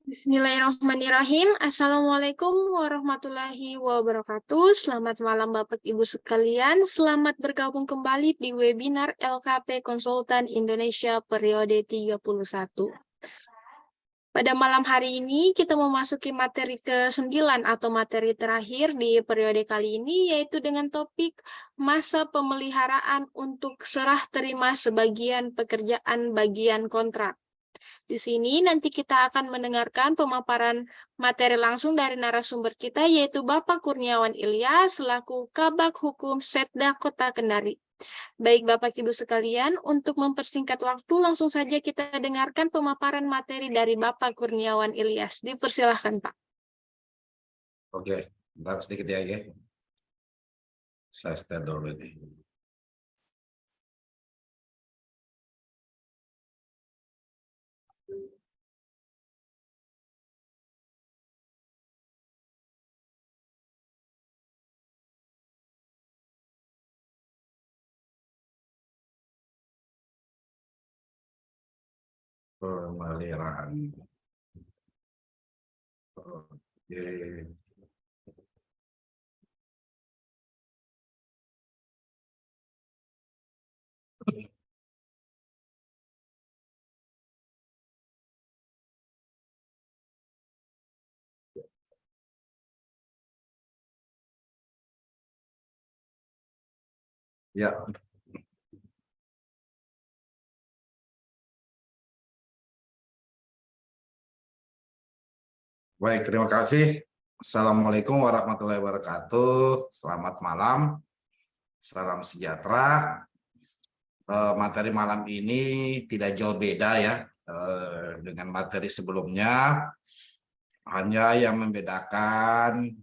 Bismillahirrahmanirrahim. Assalamualaikum warahmatullahi wabarakatuh. Selamat malam Bapak Ibu sekalian. Selamat bergabung kembali di webinar LKP Konsultan Indonesia periode 31. Pada malam hari ini kita memasuki materi ke-9 atau materi terakhir di periode kali ini, yaitu dengan topik masa pemeliharaan untuk serah terima sebagian pekerjaan bagian kontrak. Di sini nanti kita akan mendengarkan pemaparan materi langsung dari narasumber kita, yaitu Bapak Kurniawan Ilyas selaku Kabag Hukum Setda Kota Kendari. Baik Bapak Ibu sekalian, untuk mempersingkat waktu langsung saja kita dengarkan pemaparan materi dari Bapak Kurniawan Ilyas. Dipersilahkan Pak. Oke, bentar sedikit ya. Saya start dulu ini. Pemeliharaan. Oke. Ya. Baik, terima kasih. Assalamualaikum warahmatullahi wabarakatuh. Selamat malam. Salam sejahtera. Materi malam ini tidak jauh beda ya dengan materi sebelumnya. Hanya yang membedakan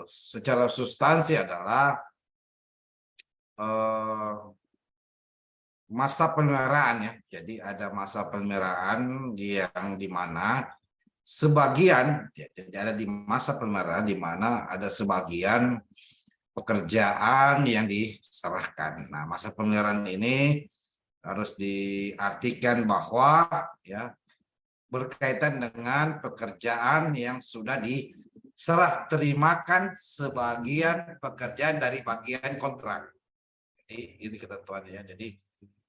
secara substansi adalah masa pemeliharaan ya. Jadi ada masa pemeliharaan yang dimana sebagian, ya, jadi ada di masa pemeliharaan di mana ada sebagian pekerjaan yang diserahkan. Nah, masa pemeliharaan ini harus diartikan bahwa ya berkaitan dengan pekerjaan yang sudah diserah terimakan sebagian pekerjaan dari bagian kontrak. Jadi ini ketentuannya. Jadi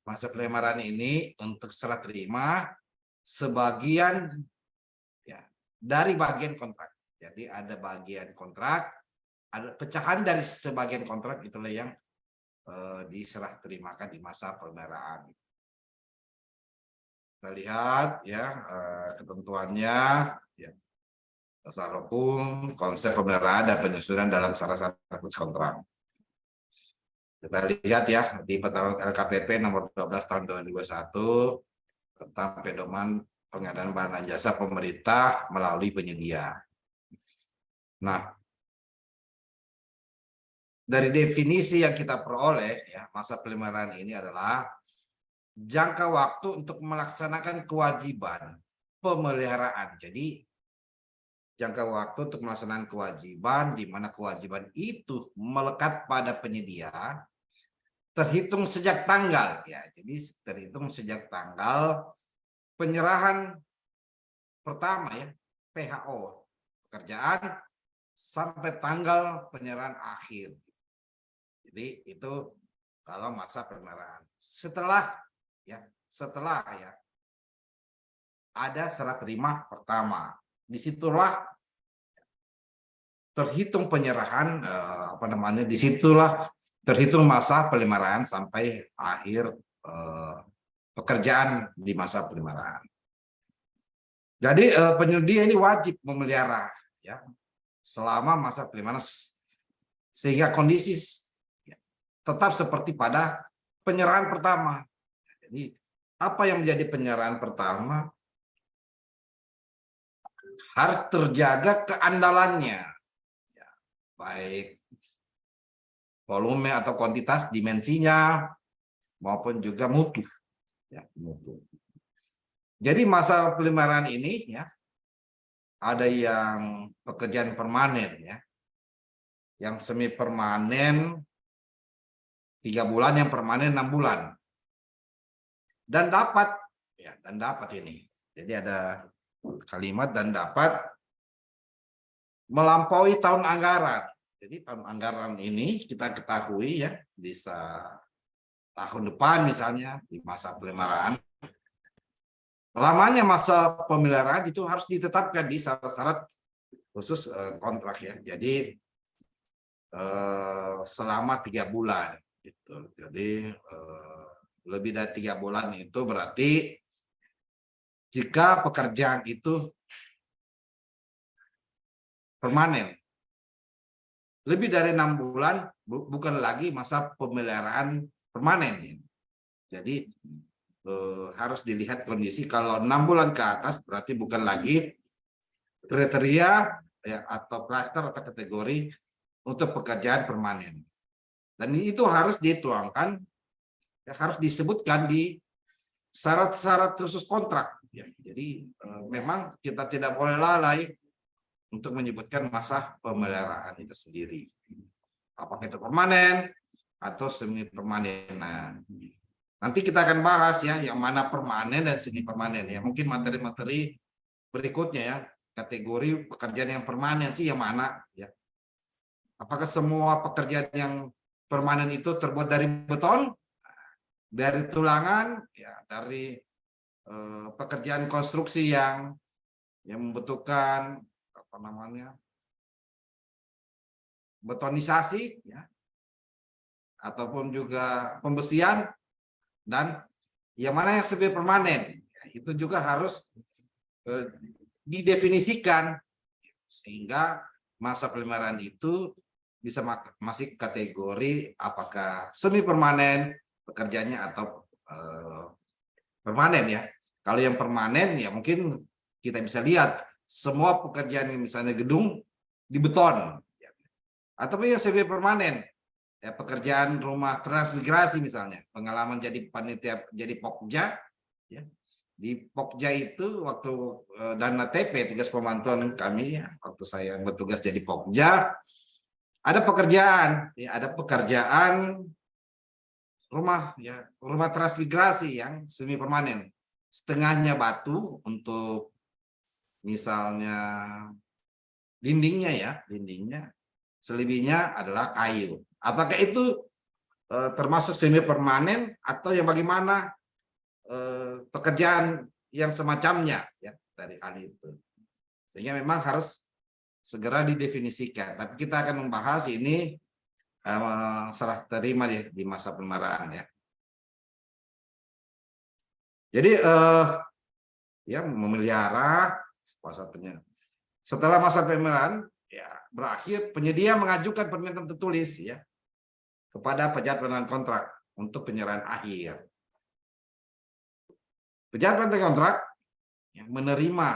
masa pemeliharaan ini untuk serah terima sebagian ya dari bagian kontrak. Jadi ada bagian kontrak, ada pecahan dari sebagian kontrak, itulah yang diserah terimakan di masa pemeliharaan. Kita lihat ya ketentuannya ya, dasar hukum, konsep pemeliharaan dan penyusunan dalam salah satu kontrak. Kita lihat ya di peraturan LKPP nomor 12 tahun 2021 tentang pedoman pengadaan barang dan jasa pemerintah melalui penyedia. Nah, dari definisi yang kita peroleh ya, masa pemeliharaan ini adalah jangka waktu untuk melaksanakan kewajiban pemeliharaan. Jadi jangka waktu untuk melaksanakan kewajiban di mana kewajiban itu melekat pada penyedia terhitung sejak tanggal ya. Jadi terhitung sejak tanggal penyerahan pertama ya PHO pekerjaan sampai tanggal penyerahan akhir. Jadi itu kalau masa pemeliharaan. Setelah ya ada serah terima pertama, disitulah terhitung penyerahan disitulah terhitung masa pemeliharaan sampai akhir pekerjaan di masa pemeliharaan. Jadi penyedia ini wajib memelihara ya selama masa pemeliharaan sehingga kondisi tetap seperti pada penyerahan pertama. Jadi apa yang menjadi penyerahan pertama harus terjaga keandalannya, ya, baik volume atau kuantitas, dimensinya maupun juga mutu. Ya, mutu. Jadi masa pemeliharaan ini ya ada yang pekerjaan permanen ya, yang semi permanen 3 bulan, yang permanen 6 bulan. Dan dapat ini. Jadi ada kalimat dan dapat melampaui tahun anggaran. Jadi tahun anggaran ini kita ketahui ya, bisa tahun depan misalnya di masa pemeliharaan, lamanya masa pemeliharaan itu harus ditetapkan di syarat-syarat khusus kontrak ya. Jadi selama 3 bulan gitu. Jadi lebih dari 3 bulan itu berarti jika pekerjaan itu permanen. Lebih dari 6 bulan bukan lagi masa pemeliharaan permanen. Jadi harus dilihat kondisi. Kalau 6 bulan ke atas berarti bukan lagi kriteria ya, atau klaster atau kategori untuk pekerjaan permanen. Dan itu harus dituangkan, ya, harus disebutkan di syarat-syarat khusus kontrak. Ya, jadi memang kita tidak boleh lalai untuk menyebutkan masa pemeliharaan itu sendiri. Apakah itu permanen atau semi permanen. Nah, nanti kita akan bahas ya yang mana permanen dan semi permanen ya. Mungkin materi-materi berikutnya ya, kategori pekerjaan yang permanen sih yang mana ya. Apakah semua pekerjaan yang permanen itu terbuat dari beton, dari tulangan, ya, dari pekerjaan konstruksi yang membutuhkan apa namanya betonisasi, ya, ataupun juga pembesian, dan yang mana yang semi permanen, ya, itu juga harus didefinisikan sehingga masa pemeliharaan itu bisa masih kategori apakah semi permanen pekerjaannya atau permanen ya. Kalau yang permanen ya mungkin kita bisa lihat semua pekerjaan yang misalnya gedung di beton ya. Atau yang semi permanen ya, pekerjaan rumah transmigrasi misalnya, pengalaman jadi panitia jadi Pokja ya. Di Pokja itu waktu dana TP tugas pemantauan kami ya, waktu saya bertugas jadi Pokja, ada pekerjaan ya, ada pekerjaan rumah ya, rumah transmigrasi yang semi permanen, setengahnya batu untuk misalnya dindingnya ya, dindingnya, selebihnya adalah kayu. Apakah itu termasuk semi permanen atau yang bagaimana pekerjaan yang semacamnya ya dari hal itu, sehingga memang harus segera didefinisikan. Tapi kita akan membahas ini serah terima di masa pemeliharaan ya. Jadi ya memelihara setelah masa pemeliharaan ya berakhir, penyedia mengajukan permintaan tertulis ya kepada pejabat penandatangan kontrak untuk penyerahan akhir. Pejabat penandatangan kontrak yang menerima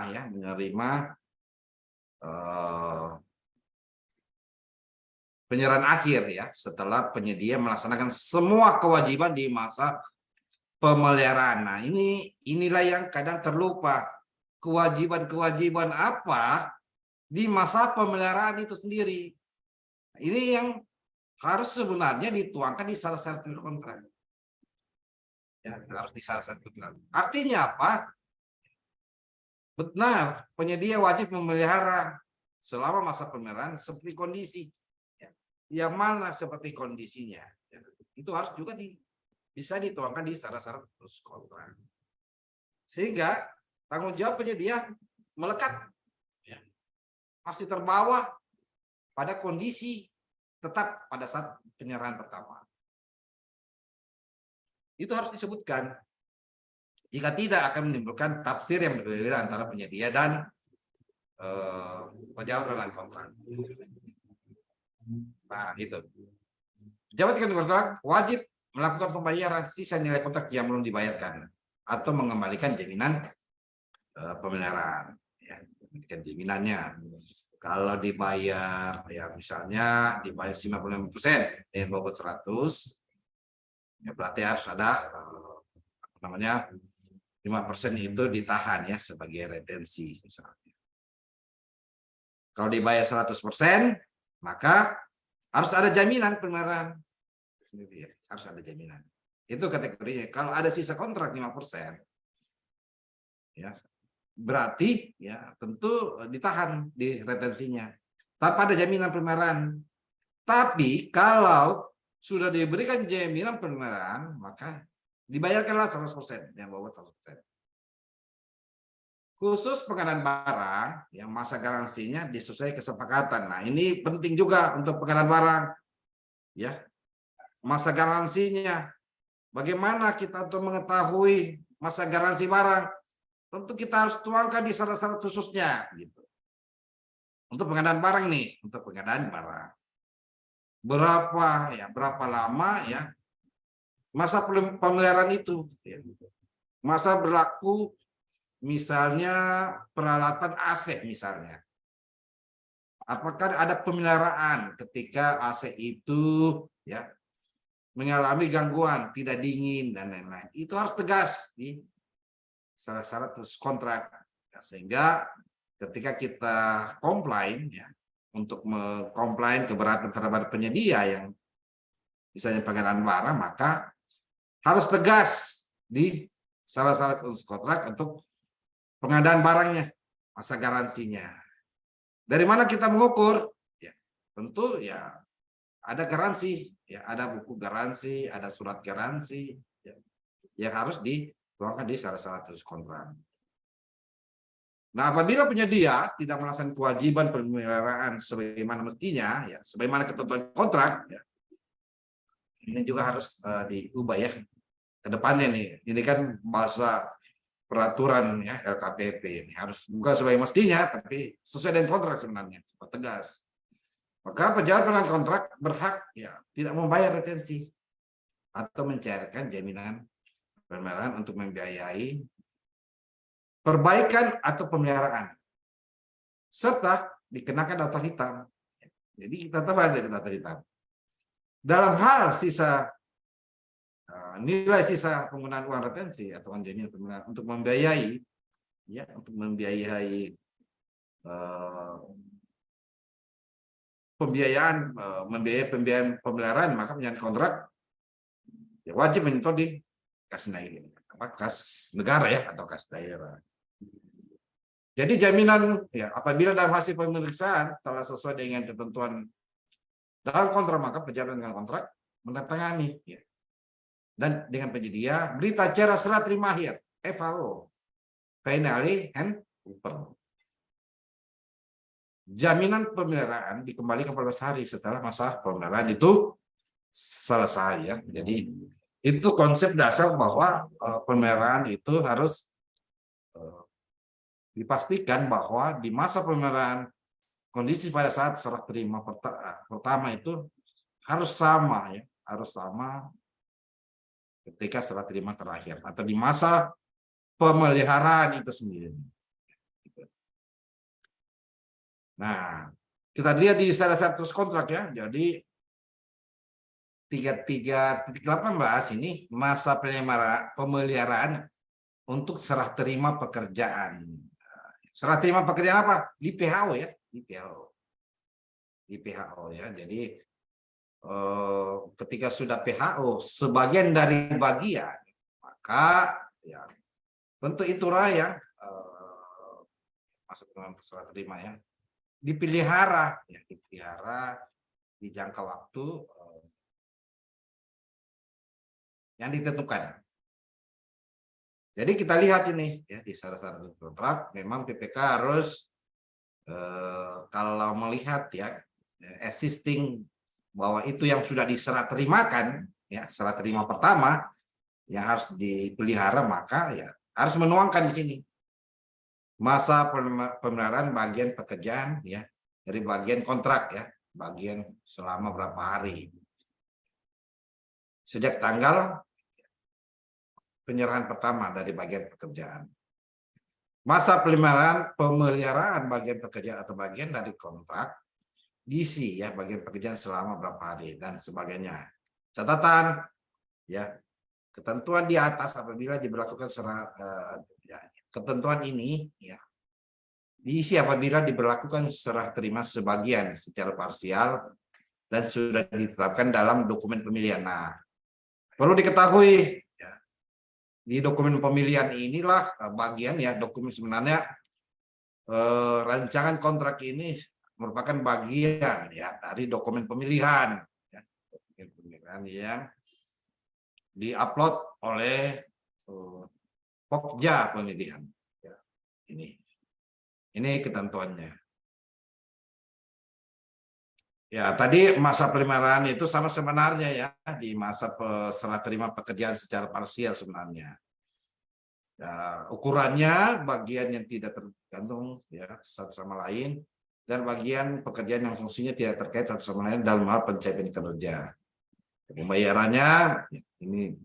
penyerahan akhir ya setelah penyedia melaksanakan semua kewajiban di masa pemeliharaan. Nah, inilah yang kadang terlupa, kewajiban-kewajiban apa di masa pemeliharaan itu sendiri. Ini yang harus sebenarnya dituangkan di salah satu kontrak. Ya, harus di salah satu kontrak. Artinya apa? Benar, penyedia wajib memelihara selama masa pemeliharaan seperti kondisi. Ya. Yang mana seperti kondisinya. Ya. Itu harus juga bisa dituangkan di syarat-syarat kontrak. Sehingga tanggung jawab penyedia melekat. Ya. Masih terbawa pada kondisi tetap pada saat penyerahan pertama. Itu harus disebutkan. Jika tidak akan menimbulkan tafsir yang berbeda antara penyedia dan pejabat penandatangan kontrak. Nah, itu. Pejabat penandatangan kontrak wajib melakukan pembayaran sisa nilai kontrak yang belum dibayarkan atau mengembalikan jaminan pemeliharaan. Ya, mengembalikan jaminannya. Kalau dibayar, ya misalnya dibayar 95% dengan bobot 100, ya berarti harus ada apa namanya 5% itu ditahan ya sebagai retensi misalnya. Kalau dibayar 100%, maka harus ada jaminan pemeliharaan. Harus ada jaminan. Itu kategorinya. Kalau ada sisa kontrak 5%, ya berarti ya tentu ditahan di retensinya tanpa ada jaminan pemeliharaan. Tapi kalau sudah diberikan jaminan pemeliharaan, maka dibayarkanlah 100%, yang bawah 100%. Khusus pengadaan barang, yang masa garansinya disesuaikan kesepakatan. Nah, ini penting juga untuk pengadaan barang, ya. Masa garansinya, bagaimana kita untuk mengetahui masa garansi barang? Tentu kita harus tuangkan di syarat-syarat khususnya, gitu. Untuk pengadaan barang nih, untuk pengadaan barang. Berapa lama ya masa pemeliharaan itu? Ya. Masa berlaku misalnya peralatan AC misalnya. Apakah ada pemeliharaan ketika AC itu ya mengalami gangguan, tidak dingin dan lain-lain? Itu harus tegas di syarat-syarat kontrak, ya, sehingga ketika kita komplain ya untuk mengkomplain keberatan terhadap penyedia yang misalnya pengadaan barang, maka harus tegas di syarat-syarat kontrak untuk pengadaan barangnya, masa garansinya. Dari mana kita mengukur? Ya, tentu ya ada garansi, ya ada buku garansi, ada surat garansi, ya, yang harus dituangkan di syarat-syarat kontrak. Nah, apabila penyedia tidak melaksanakan kewajiban pemeliharaan sebagaimana mestinya, ya, sebagaimana ketentuan kontrak, ya, ini juga harus diubah ya ke depannya nih. Ini kan bahasa peraturan ya LKPP ini harus bukan sebagai mestinya, tapi sesuai dengan kontrak sebenarnya, tegas. Maka pejabat pengadaan kontrak berhak ya tidak membayar retensi atau mencairkan jaminan pemeliharaan untuk membiayai perbaikan atau pemeliharaan, serta dikenakan daftar hitam. Jadi kita tahu ada daftar hitam. Dalam hal sisa nilai sisa penggunaan uang retensi atau uang jaminan pemeliharaan untuk membiayai, ya, untuk membiayai pembiayaan pemeliharaan, maka penyedia kontrak ya wajib menyetor di kas negara ya atau kas daerah. Jadi jaminan ya apabila dalam hasil pemeriksaan telah sesuai dengan ketentuan dalam kontrak, maka pejabat dengan kontrak menandatangani ya. Dan dengan penyedia berita acara serah terima akhir FAO, finally and proper. Jaminan pemeliharaan dikembalikan 14 hari setelah masa pemeliharaan itu selesai ya. Jadi itu konsep dasar bahwa pemeliharaan itu harus dipastikan bahwa di masa pemeliharaan kondisi pada saat serah terima pertama itu harus sama ya, harus sama ketika serah terima terakhir atau di masa pemeliharaan itu sendiri. Nah, kita lihat di syarat-syarat kontrak ya. Jadi 33.18 ini masa pemeliharaan untuk serah terima pekerjaan. Serah terima pekerjaan apa? Di PHO ya, di PHO. Di PHO ya. Jadi ketika sudah PHO sebagian dari bagian, maka ya tentu itulah yang masuk dalam serah terima ya. Dipelihara ya, dipelihara di jangka waktu yang ditentukan. Jadi kita lihat ini ya di syarat-syarat kontrak memang PPK harus kalau melihat ya existing bahwa itu yang sudah diserah terimakan ya, serah terima pertama yang harus dipelihara, maka ya harus menuangkan di sini masa pemeliharaan bagian pekerjaan ya dari bagian kontrak ya, bagian selama berapa hari sejak tanggal penyerahan pertama dari bagian pekerjaan. Masa pemeliharaan bagian pekerjaan atau bagian dari kontrak diisi ya bagian pekerjaan selama berapa hari dan sebagainya. Catatan ya, ketentuan di atas apabila diberlakukan ketentuan ini ya diisi apabila diberlakukan serah terima sebagian secara parsial dan sudah ditetapkan dalam dokumen pemilihan. Nah, perlu diketahui ya, di dokumen pemilihan inilah bagian ya dokumen sebenarnya rancangan kontrak ini merupakan bagian ya dari dokumen pemilihan ya, dokumen pemilihan yang diupload oleh Pokja pemilihan ya, ini ketentuannya. Ya, tadi masa pelemaran itu sama sebenarnya ya di masa serah terima pekerjaan secara parsial sebenarnya. Ya, ukurannya bagian yang tidak tergantung ya satu sama lain dan bagian pekerjaan yang fungsinya tidak terkait satu sama lain dalam hal pencapaian kerja. Pembayarannya ini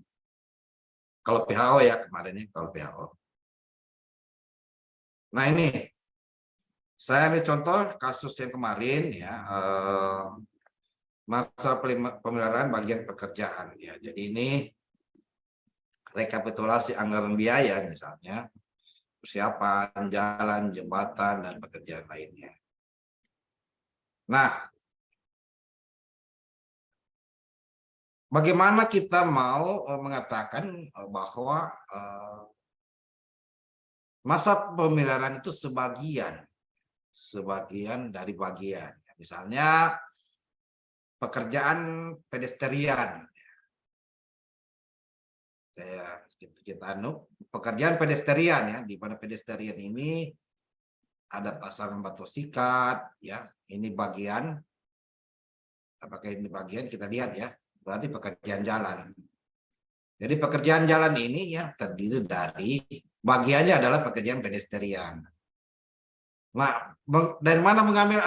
kalau PHO ya kemarin ini kalau PHO. Nah ini saya ambil contoh kasus yang kemarin ya. Masa pemeliharaan bagian pekerjaan ya. Jadi ini rekapitulasi anggaran biaya misalnya persiapan jalan, jembatan dan pekerjaan lainnya. Nah, bagaimana kita mau mengatakan bahwa masa pemeliharaan itu sebagian dari bagian. Misalnya pekerjaan pedestrian. Kita pekerjaan pedestrian ya, di mana pedestrian ini ada pasangan batu sikat ya, ini bagian, apakah ini bagian kita lihat ya, berarti pekerjaan jalan. Jadi pekerjaan jalan ini ya terdiri dari bagiannya adalah pekerjaan pedestrian. Nah, dari mana mengambil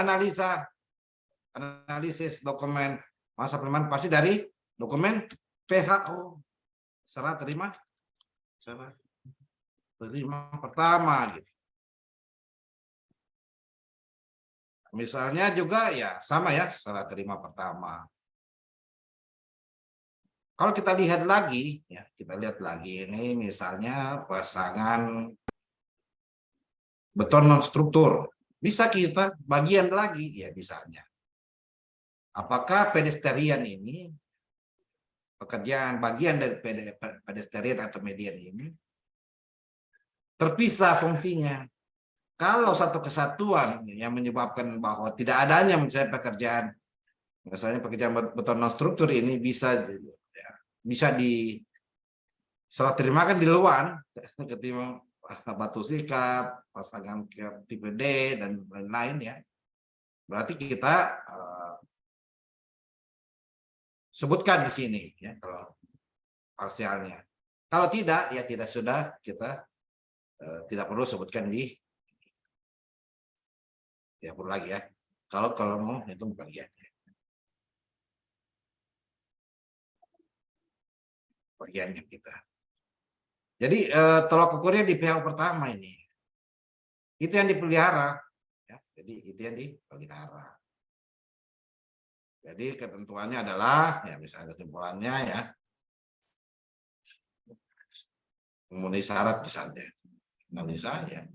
analisis dokumen masa pelemahan? Pasti dari dokumen PHO, serah terima pertama gitu. Misalnya juga ya sama ya serah terima pertama. Kalau kita lihat lagi ya, kita lihat lagi ini misalnya pasangan beton non struktur. Bisa kita bagian lagi ya misalnya. Apakah pedestrian ini pekerjaan bagian dari pedestrian atau median ini terpisah fungsinya. Kalau satu kesatuan yang menyebabkan bahwa tidak adanya misalnya pekerjaan beton non struktur ini bisa di serah terima kan di luar ketimbang batu sikat, pasangan tipe D dan lain-lain ya. Berarti kita sebutkan di sini ya kalau parsialnya. Kalau tidak ya sudah kita tidak perlu sebutkan di ya perlu lagi ya. Kalau mau hitung bagiannya kita. Jadi tolak ukurnya di PHO pertama ini. Itu yang dipelihara ya. Jadi itu yang dipelihara. Jadi ketentuannya adalah ya misalnya kesimpulannya ya memenuhi syarat misalnya. Memenuhi saja.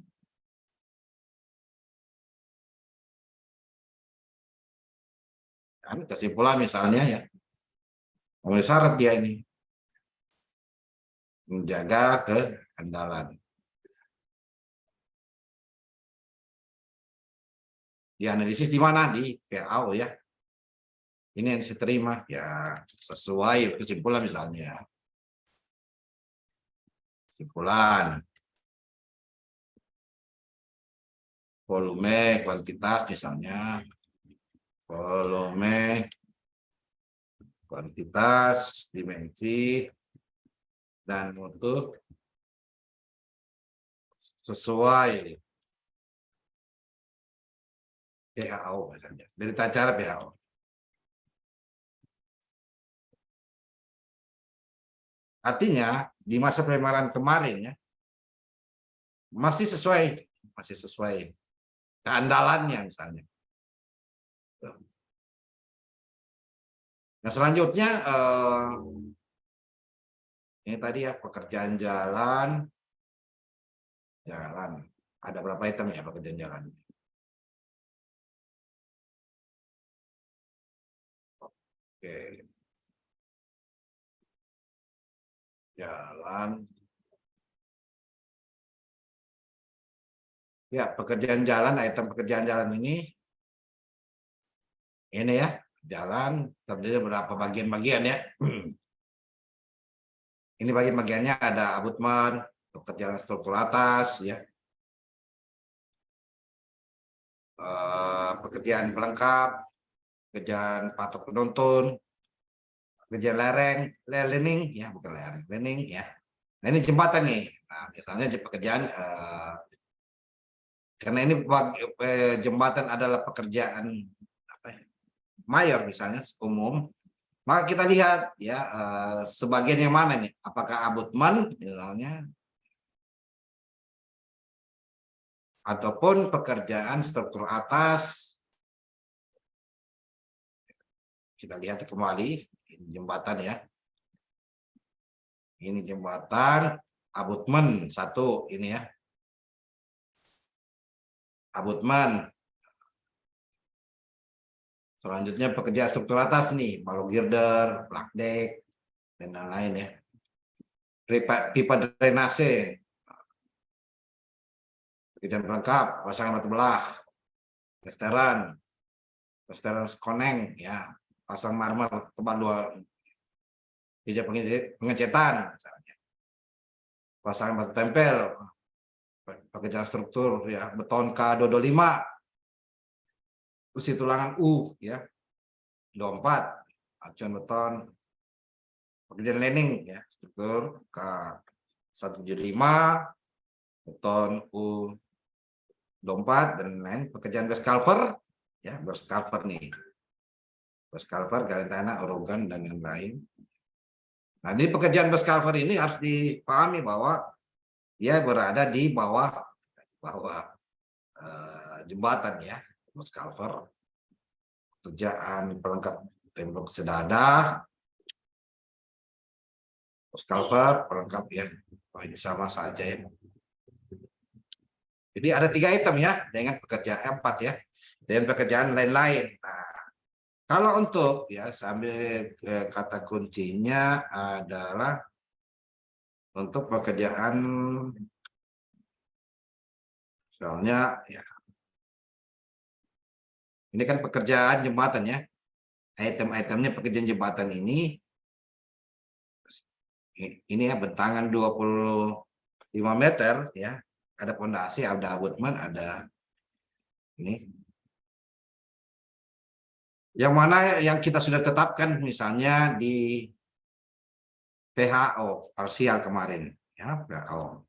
Dan kesimpulan misalnya ya memenuhi syarat dia ini menjaga keandalan. Dianalisis di mana? Di PHO ya. Ini yang diterima ya sesuai kesimpulan misalnya. Kesimpulan. Volume, kuantitas misalnya. Volume, kuantitas, dimensi, dan mutu sesuai PHO misalnya. Berita acara PHO. Artinya di masa pelemaran kemarin ya masih sesuai keandalannya misalnya. Nah selanjutnya ini tadi ya pekerjaan jalan ada berapa item ya pekerjaan jalan? Oke. Jalan Ya, pekerjaan jalan, item pekerjaan jalan ini ya, jalan terdiri beberapa bagian-bagian ya. Ini bagian-bagiannya ada abutmen, pekerjaan struktur atas ya, pekerjaan pelengkap, pekerjaan patok penuntun, pekerjaan lereng, learning ya, bukan lereng, learning ya. Nah ini jembatan nih. Nah, misalnya pekerjaan karena ini jembatan adalah pekerjaan apa ya, mayor misalnya umum, maka kita lihat ya sebagian yang mana nih, apakah abutmen misalnya ataupun pekerjaan struktur atas. Kita lihat kembali ini jembatan ya, ini jembatan abutmen satu ini ya, abutmen. Selanjutnya pekerjaan struktur atas nih, balu girder, plug deck, dan lain-lain ya. Pipa drainase, pekerjaan pelengkap, pasangan batu belah, plesteran koneng ya, pasang marmer tebal 2, tidak pengecetan, misalnya. Pasangan batu tempel, pekerjaan struktur ya, beton K225, usi tulangan U ya, 24, acuan beton, pekerjaan landing ya, struktur K175, beton U24 dan lain, pekerjaan base culvert ya, base culvert nih, base culvert, gali tanah, orogan dan lain-lain. Nah, di pekerjaan base culvert ini harus dipahami bahwa dia berada di bawah jembatan ya, base culvert. Pekerjaan pelengkap tembok sedadah, base culvert, pelengkap ya, ini sama saja ya. Jadi ada 3 item ya, dengan pekerjaan 4 ya, dan pekerjaan lain-lain. Nah, kalau untuk ya sambil kata kuncinya adalah untuk pekerjaan, misalnya ya, ini kan pekerjaan jembatan ya, item-itemnya pekerjaan jembatan ini ya, bentangan 25 meter ya, ada pondasi, ada abutmen, ada ini. Yang mana yang kita sudah tetapkan misalnya di PHO parsial kemarin ya, PHO.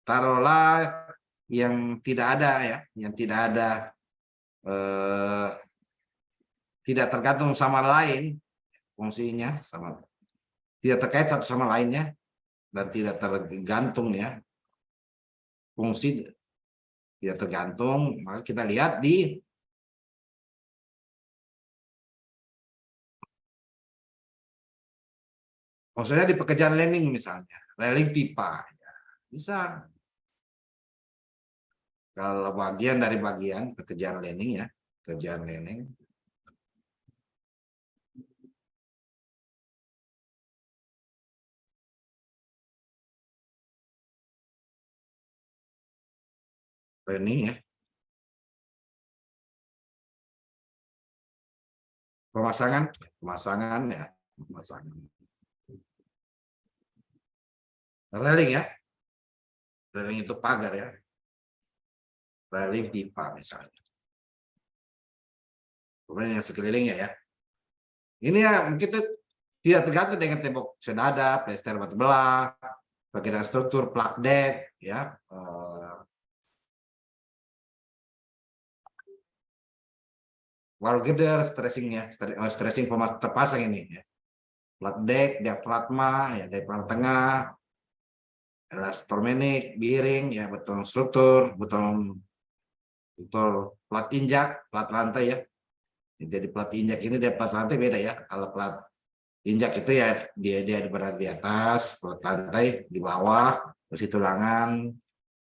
Taruhlah yang tidak ada ya, yang tidak ada tidak tergantung sama lain fungsinya, sama tidak terkait satu sama lainnya dan tidak tergantung ya, fungsi tidak tergantung, maka kita lihat di maksudnya di pekerjaan landing misalnya, railing pipa ya, bisa. Kalau bagian dari bagian pekerjaan landing ya, pekerjaan landing. Landing ya. Pemasangan ya, pemasangan. Railing ya, railing itu pagar ya, railing pipa misalnya. Kemudian yang sekelilingnya ya. Ini ya kita tidak tergantung dengan tembok senada, plester batu belah, bagian struktur, plug deck ya, wall girder, stressing terpasang ini ya. Plug deck, diafragma ya, diafragma tengah, elastomenik, bearing ya, beton struktur, beton plat injak, plat rantai ya. Jadi plat injak ini dia plat rantai beda ya. Kalau plat injak itu ya dia berada di atas, plat rantai di bawah, besi tulangan,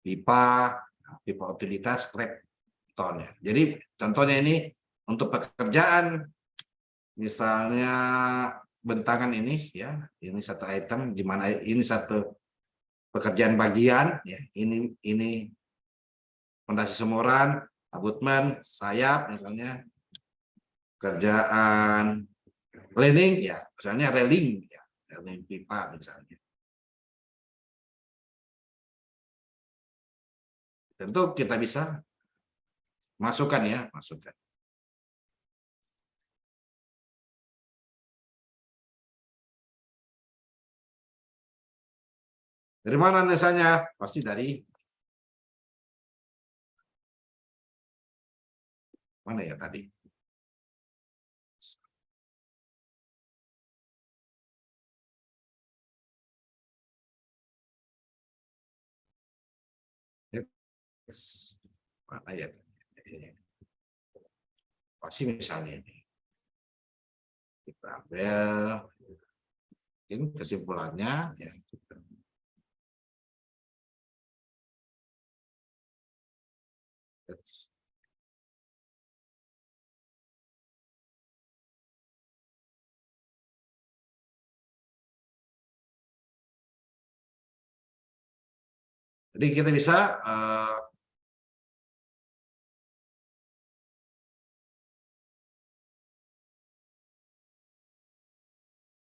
pipa utilitas, scrap beton ya. Jadi contohnya ini untuk pekerjaan misalnya bentangan ini ya, ini satu item di mana ini satu pekerjaan bagian ya, ini fondasi semuran, abutmen, sayap misalnya, kerjaan landing ya, misalnya railing ya, railing pipa misalnya. Tentu kita bisa masukkan ya, masukkan. Dari mana misalnya? Pasti dari mana ya tadi? Mana ya? Pasti misalnya ini. Kita ambil ini kesimpulannya ya. Jadi kita bisa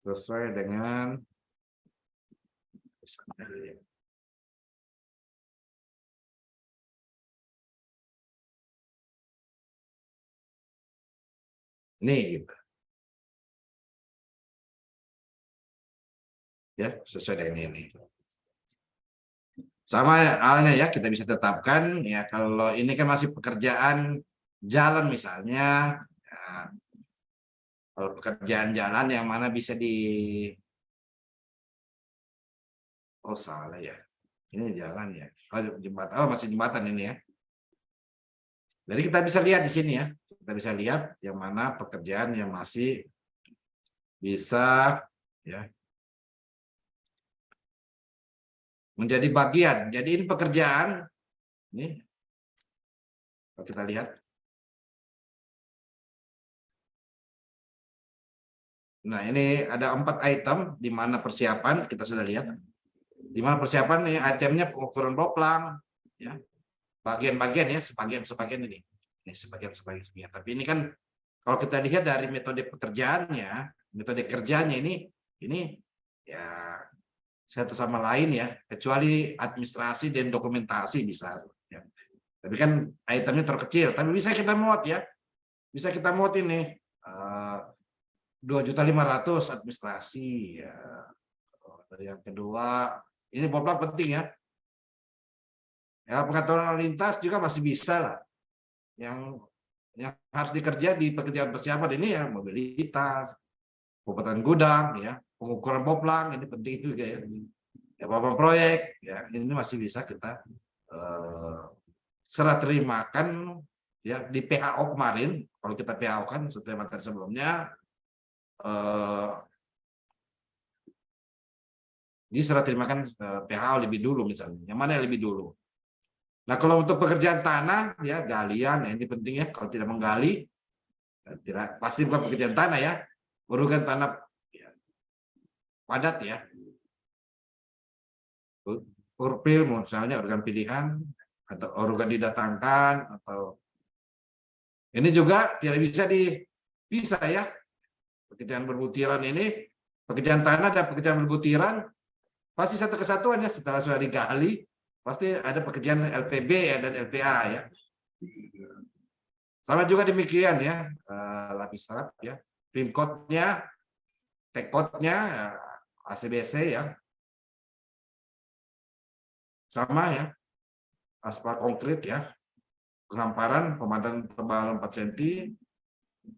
sesuai dengan ini gitu. Ya, sesuai dengan ini. Sama halnya ya, kita bisa tetapkan ya, kalau ini kan masih pekerjaan jalan misalnya, ya, kalau pekerjaan jalan yang mana bisa oh salah ya, ini jalan ya, oh, jembatan, oh masih jembatan ini ya. Jadi kita bisa lihat di sini ya, kita bisa lihat yang mana pekerjaan yang masih bisa ya menjadi bagian. Jadi ini pekerjaan ini, kalau kita lihat. Nah, ini ada 4 item di mana persiapan kita sudah lihat. Di mana persiapan nih itemnya pengukuran boplang, ya, bagian-bagian ya, sebagian ini sebagian. Tapi ini kan kalau kita lihat dari metode pekerjaannya, metode kerjanya ini ya satu sama lain ya, kecuali administrasi dan dokumentasi bisa. Ya. Tapi kan itemnya terkecil, tapi bisa kita muat ya, bisa kita muat ini 2.500.000 administrasi ya. Yang kedua ini boplang penting ya. Ya, pengaturan lalu lintas juga masih bisa lah. Yang harus dikerja di pekerjaan persiapan ini ya, mobilitas, pemetaan gudang, ya, pengukuran boplang ini penting juga ya. Ya, boplang proyek, ya, ini masih bisa kita serah terimakan ya di PHO kemarin. Kalau kita PHO kan setelah materi sebelumnya, diserah terimakan PHO lebih dulu misalnya. Yang mana yang lebih dulu? Nah, kalau untuk pekerjaan tanah ya galian, ya, ini penting ya. Kalau tidak menggali, tidak pasti bukan pekerjaan tanah ya, urusan tanah ya, padat ya. Urpil misalnya urusan pilihan atau urusan didatangkan atau ini juga tidak bisa dipisah ya. Pekerjaan berbutiran ini, pekerjaan tanah dan pekerjaan berbutiran pasti satu kesatuan ya. Setelah sudah digali pasti ada pekerjaan LPB ya dan LPA ya. Sama juga demikian ya, lapis serap ya, pimkotnya, tekotnya, ACBC ya, sama ya, aspal konkret ya, penghamparan, pemadaman tebal 4 cm.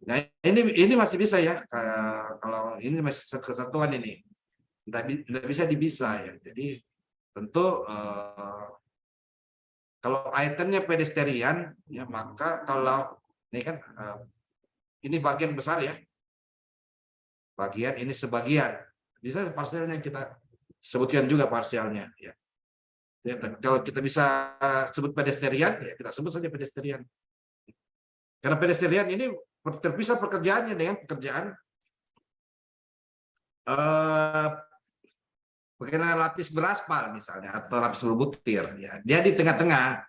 Nah ini masih bisa ya, kalau ini masih satu kesatuan ini, tidak bisa dipisah ya. Jadi tentu kalau itemnya pedestrian ya, maka kalau ini kan ini bagian besar ya, bagian ini sebagian, bisa parsialnya kita sebutkan juga parsialnya ya. Ya, kalau kita bisa sebut pedestrian ya kita sebut saja pedestrian, karena pedestrian ini terpisah pekerjaannya dengan pekerjaan bagaimana lapis beraspal misalnya atau lapis berbutir ya, dia di tengah-tengah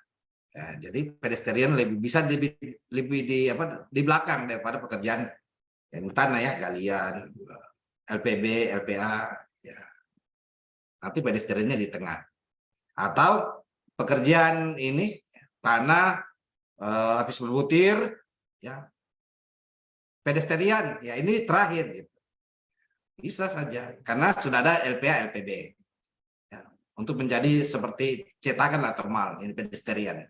Ya, jadi pedestrian lebih bisa lebih di belakang daripada pekerjaan yang tanah ya, galian, LPB, LPA. Ya. Nanti pedestriannya di tengah. Atau pekerjaan ini tanah, lapis berbutir, ya pedestrian, ya ini terakhir gitu. Bisa saja karena sudah ada LPA, LPB ya, untuk menjadi seperti cetakan atau mal ini pedestrian.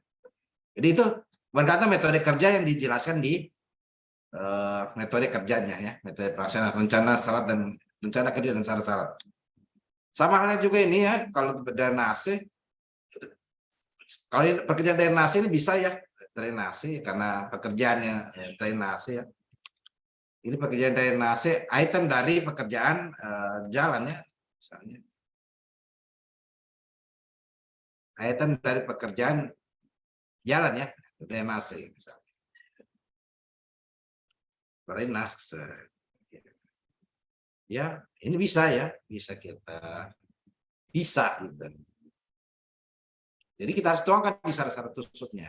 Jadi itu berkata metode kerja yang dijelaskan di metode kerjanya ya, metode pelaksanaan rencana syarat dan rencana kerja dan syarat-syarat. Sama halnya juga ini ya, kalau drainase, kalau pekerjaan drainase ini bisa ya, drainase karena pekerjaannya drainase ya. Ini pekerjaan drainase, item dari pekerjaan jalan ya, misalnya. Item dari pekerjaan jalan ya, drainase misalnya. Drainase. Ya, ini bisa ya, bisa kita bisa gitu. Jadi kita harus tuangkan di syarat-syarat tusuknya.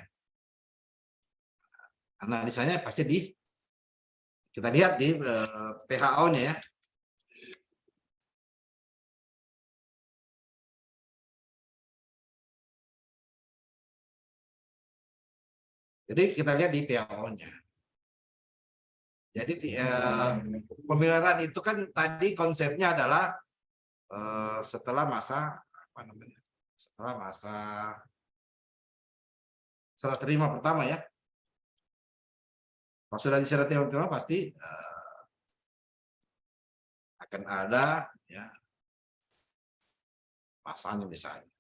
Analisanya pasti kita lihat di PHO-nya ya. Jadi kita lihat di PHO-nya. Jadi pemeliharaan itu kan tadi konsepnya adalah setelah masa setelah masa serah terima pertama ya. Kalau sudah di serah terima pertama pasti akan ada ya masanya misalnya.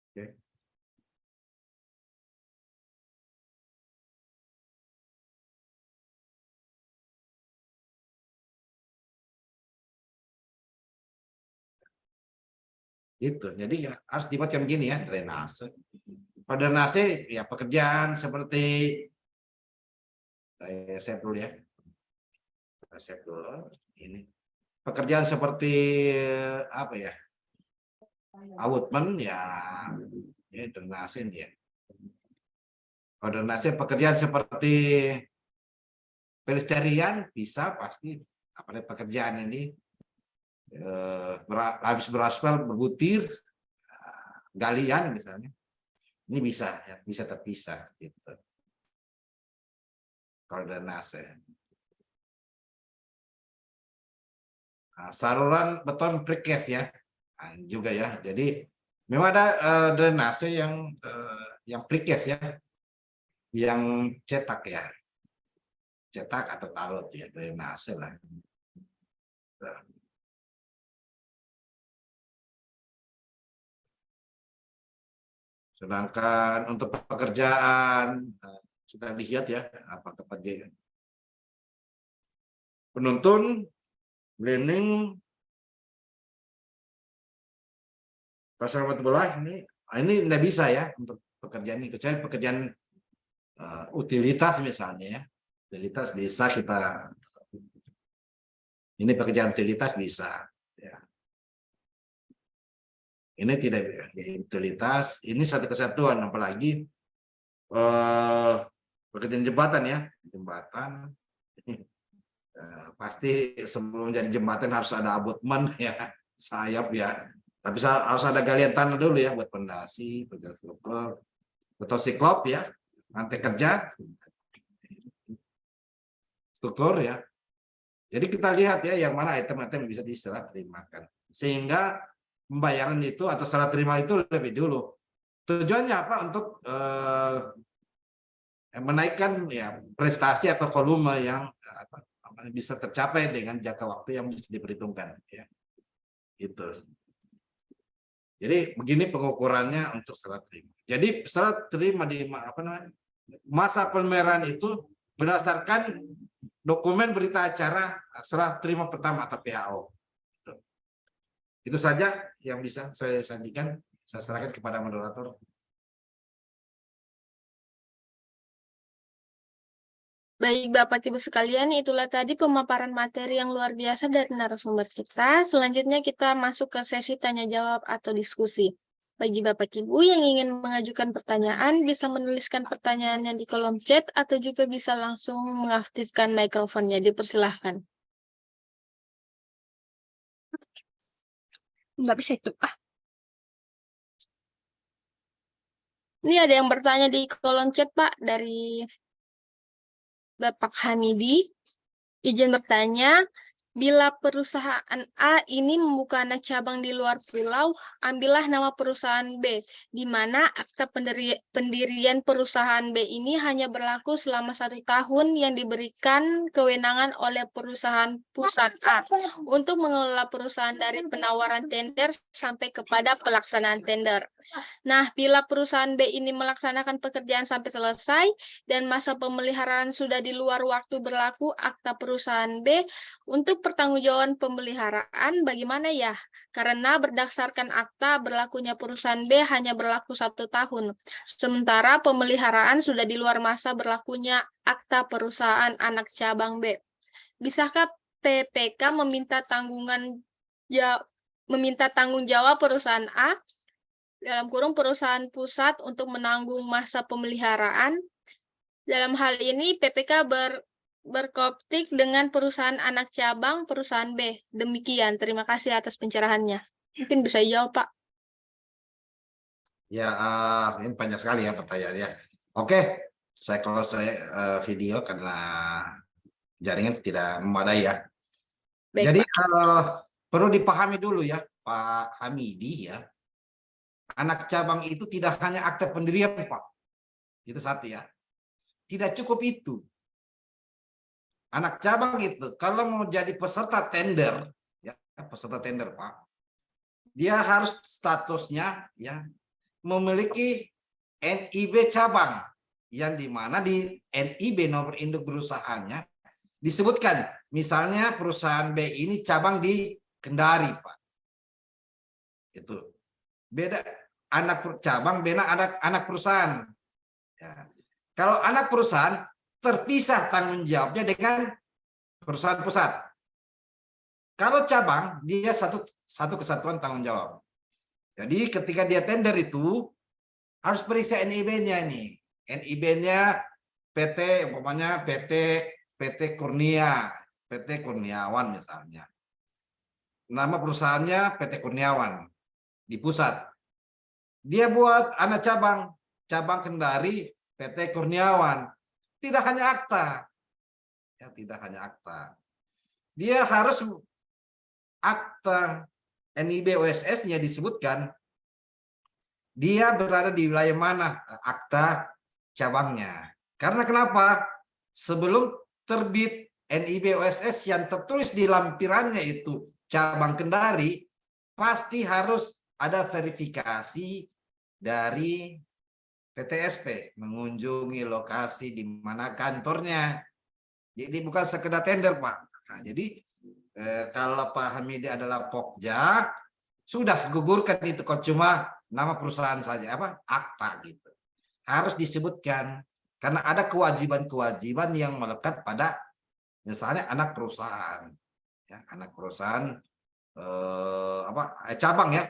Oke. Gitu. Jadi ya, harus dibuatkan begini ya, drainase. Pada drainase ya pekerjaan seperti saya dulu ya. Saya dulu ini. Pekerjaan seperti apa ya? Awutmen ya drainase ya. Kalau drainase pekerjaan seperti pedestrian bisa pasti apa pekerjaan ini habis beraspal berbutir galian misalnya ini bisa ya, bisa terpisah gitu kalau drainase. Saluran beton precast ya juga ya, jadi memang ada drainase yang precast ya, yang cetak ya, cetak atau talut ya, drainase lah. Sedangkan untuk pekerjaan kita lihat ya apakah penuntun blending pasar batu belah ini tidak bisa ya untuk pekerjaan ini, kecuali pekerjaan utilitas misalnya ya, utilitas bisa kita ini pekerjaan utilitas bisa ya. Ini tidak ya, utilitas ini satu kesatuan, apalagi pekerjaan jembatan ya, jembatan pasti sebelum jadi jembatan harus ada abutmen ya, sayap ya, tapi harus ada galian tanah dulu ya buat pondasi, pekerjaan struktur, beton siklop ya, rantai kerja, struktur ya. Jadi kita lihat ya yang mana item-item bisa diserah terimakan, sehingga pembayaran itu atau serah terima itu lebih dulu. Tujuannya apa? Untuk menaikkan ya prestasi atau volume yang bisa tercapai dengan jangka waktu yang bisa diperhitungkan ya. Gitu. Jadi begini pengukurannya untuk serah terima. Jadi serah terima di masa pemeliharaan itu berdasarkan dokumen berita acara serah terima pertama atau PHO. Itu saja yang bisa saya sajikan. Saya serahkan kepada moderator. Baik Bapak Ibu sekalian, itulah tadi pemaparan materi yang luar biasa dari narasumber kita. Selanjutnya kita masuk ke sesi tanya jawab atau diskusi. Bagi Bapak Ibu yang ingin mengajukan pertanyaan, bisa menuliskan pertanyaannya di kolom chat atau juga bisa langsung mengaktifkan mikrofonnya. Dipersilahkan. Nggak bisa itu. Ini ada yang bertanya di kolom chat, Pak, dari Bapak Hamidi. Izin bertanya, bila perusahaan A ini membuka anak cabang di luar pulau, ambillah nama perusahaan B, di mana akta pendirian perusahaan B ini hanya berlaku selama 1 tahun yang diberikan kewenangan oleh perusahaan pusat A untuk mengelola perusahaan dari penawaran tender sampai kepada pelaksanaan tender. Nah, bila perusahaan B ini melaksanakan pekerjaan sampai selesai dan masa pemeliharaan sudah di luar waktu berlaku akta perusahaan B, untuk pertanggungjawaban pemeliharaan bagaimana ya? Karena berdasarkan akta berlakunya perusahaan B hanya berlaku 1 tahun, sementara pemeliharaan sudah di luar masa berlakunya akta perusahaan anak cabang B. Bisakah PPK meminta tanggung jawab perusahaan A dalam kurung perusahaan pusat untuk menanggung masa pemeliharaan? Dalam hal ini PPK berkooptik dengan perusahaan anak cabang perusahaan B. Demikian, terima kasih atas pencerahannya. Mungkin bisa jawab, Pak. Ya, ini banyak sekali ya pertanyaannya. Oke, saya close video karena jaringan tidak memadai ya. Baik, Jadi Pak. perlu dipahami dulu ya, Pak Hamidi ya. Anak cabang itu tidak hanya akta pendirian, Pak. Itu satu ya. Tidak cukup itu. Anak cabang itu kalau mau jadi peserta tender, ya peserta tender Pak, dia harus statusnya ya memiliki NIB cabang, yang dimana di NIB nomor induk perusahaannya disebutkan, misalnya perusahaan B ini cabang di Kendari Pak. Itu beda anak cabang, beda anak perusahaan. Ya. Kalau anak perusahaan terpisah tanggung jawabnya dengan perusahaan pusat. Kalau cabang dia satu kesatuan tanggung jawab. Jadi ketika dia tender itu harus periksa NIB-nya nih. NIB-nya PT umpamanya PT Kurnia, PT Kurniawan misalnya. Nama perusahaannya PT Kurniawan di pusat. Dia buat anak cabang Kendari PT Kurniawan. Tidak hanya akta. Ya, tidak hanya akta. Dia harus akta NIB OSS-nya disebutkan dia berada di wilayah mana akta cabangnya. Karena kenapa? Sebelum terbit NIB OSS yang tertulis di lampirannya itu cabang Kendari, pasti harus ada verifikasi dari PTSP, mengunjungi lokasi di mana kantornya. Jadi bukan sekedar tender, Pak. Nah, jadi kalau Pak Hamidi adalah Pokja, sudah gugurkan itu kok cuma nama perusahaan saja, apa akta gitu. Harus disebutkan karena ada kewajiban-kewajiban yang melekat pada misalnya anak perusahaan, ya anak perusahaan cabang ya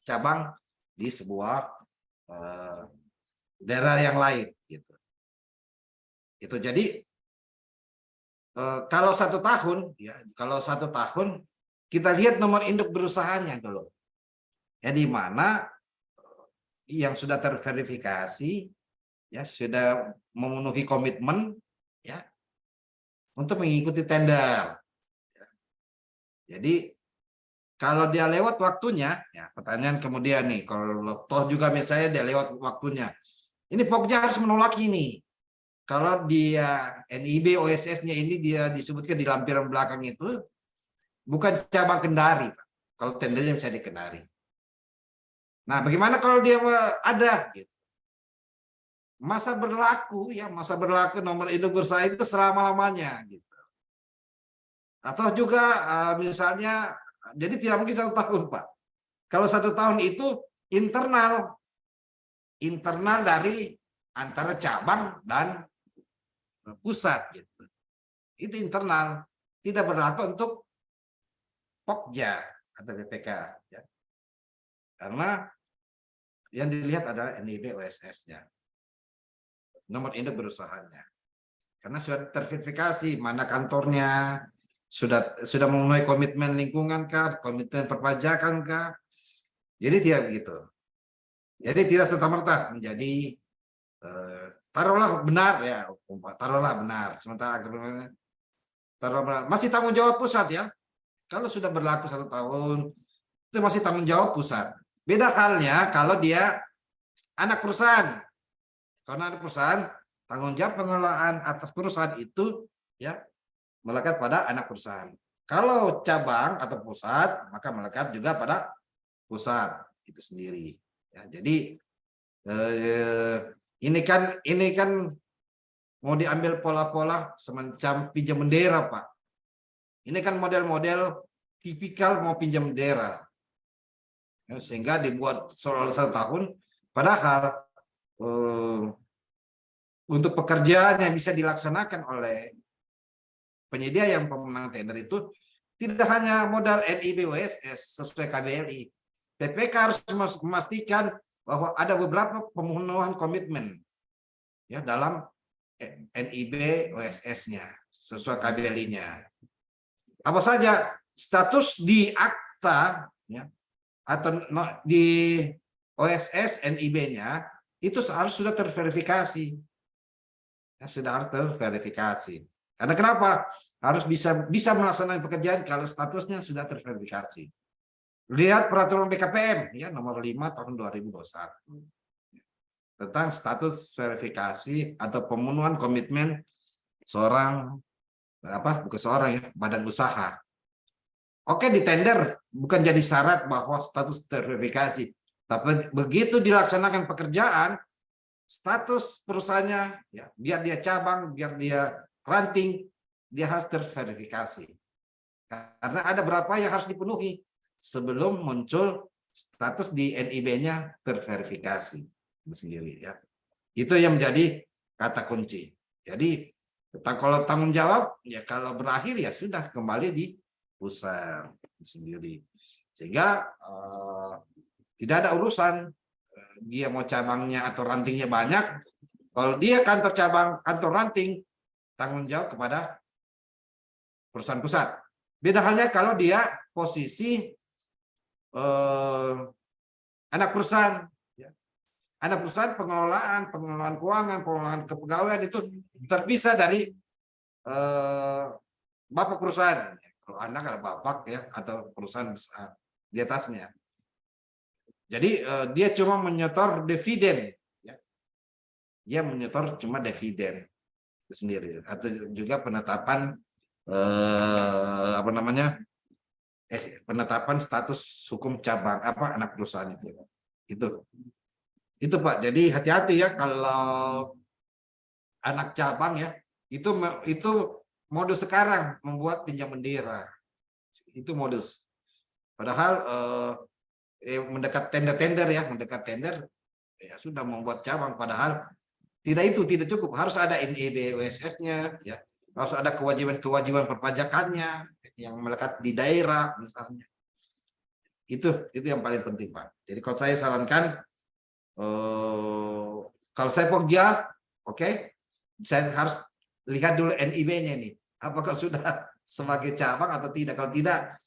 cabang di sebuah daerah yang lain gitu. Itu jadi kalau 1 tahun ya, kalau 1 tahun kita lihat nomor induk perusahaannya dulu. Ya di mana yang sudah terverifikasi ya sudah memenuhi komitmen ya untuk mengikuti tender. Ya. Jadi kalau dia lewat waktunya, ya pertanyaan kemudian nih, kalau toh juga misalnya dia lewat waktunya, ini Pokja harus menolak ini. Kalau dia NIB OSS-nya ini dia disebutkan di lampiran belakang itu bukan cabang Kendari, Pak. Kalau tendernya bisa di Kendari. Nah, bagaimana kalau dia ada gitu? Masa berlaku nomor induk berusaha itu selama-lamanya gitu. Atau juga misalnya jadi tidak mungkin 1 tahun, Pak. Kalau 1 tahun itu internal dari antara cabang dan pusat gitu. Itu internal, tidak berlaku untuk Pokja atau BPK ya. Karena yang dilihat adalah NIB OSS-nya, nomor induk berusahanya. Karena sudah terverifikasi mana kantornya, sudah memenuhi komitmen lingkungan kah, komitmen perpajakan kah. Jadi tidak begitu. Jadi tidak serta-merta menjadi taruhlah benar ya, taruhlah benar. Sementara taruhlah benar. Masih tanggung jawab pusat ya. Kalau sudah berlaku 1 tahun, itu masih tanggung jawab pusat. Beda halnya kalau dia anak perusahaan. Karena anak perusahaan, tanggung jawab pengelolaan atas perusahaan itu ya melekat pada anak perusahaan. Kalau cabang atau pusat, maka melekat juga pada pusat itu sendiri. Ya, jadi ini kan mau diambil pola-pola semacam pinjam bendera, Pak. Ini kan model-model tipikal mau pinjam bendera. Ya, sehingga dibuat soal 1 tahun, padahal untuk pekerjaan yang bisa dilaksanakan oleh penyedia yang pemenang tender itu tidak hanya modal NIB OSS sesuai KBLI. PPK harus memastikan bahwa ada beberapa pemenuhan komitmen ya dalam NIB OSS-nya sesuai KBLI-nya. Apa saja status di akta ya, atau di OSS NIB-nya itu harus sudah terverifikasi. Ya, sudah harus terverifikasi. Karena kenapa? Harus bisa melaksanakan pekerjaan kalau statusnya sudah terverifikasi. Lihat peraturan BKPM ya nomor 5 tahun 2021 tentang status verifikasi atau pemenuhan komitmen seorang bukan seorang ya badan usaha. Oke, di tender bukan jadi syarat bahwa status terverifikasi, tapi begitu dilaksanakan pekerjaan status perusahaannya ya biar dia cabang, biar dia ranting, dia harus terverifikasi. Karena ada berapa yang harus dipenuhi sebelum muncul status di NIB-nya terverifikasi itu sendiri ya. Itu yang menjadi kata kunci. Jadi kalau tanggung jawab ya kalau berakhir ya sudah kembali di pusat sendiri. Sehingga tidak ada urusan dia mau cabangnya atau rantingnya banyak. Kalau dia kantor cabang, kantor ranting, tanggung jawab kepada perusahaan pusat. Beda halnya kalau dia posisi anak perusahaan. Anak perusahaan pengelolaan keuangan, pengelolaan kepegawaian itu terpisah dari bapak perusahaan. Kalau anak ada bapak ya atau perusahaan besar di atasnya. Jadi dia cuma menyetor dividen. Ya. Dia menyetor cuma dividen itu sendiri. Atau juga penetapan penetapan status hukum cabang anak perusahaan itu Pak. Jadi hati-hati ya kalau anak cabang ya itu modus sekarang membuat pinjam bendera itu modus. Padahal mendekat tender ya sudah membuat cabang, padahal tidak cukup, harus ada NIB OSS-nya ya, harus ada kewajiban perpajakannya yang melekat di daerah misalnya. Itu yang paling penting Pak. Jadi kalau saya sarankan kalau saya Pokja, oke, saya harus lihat dulu NIB-nya nih, apakah sudah sebagai cabang atau tidak. Kalau tidak,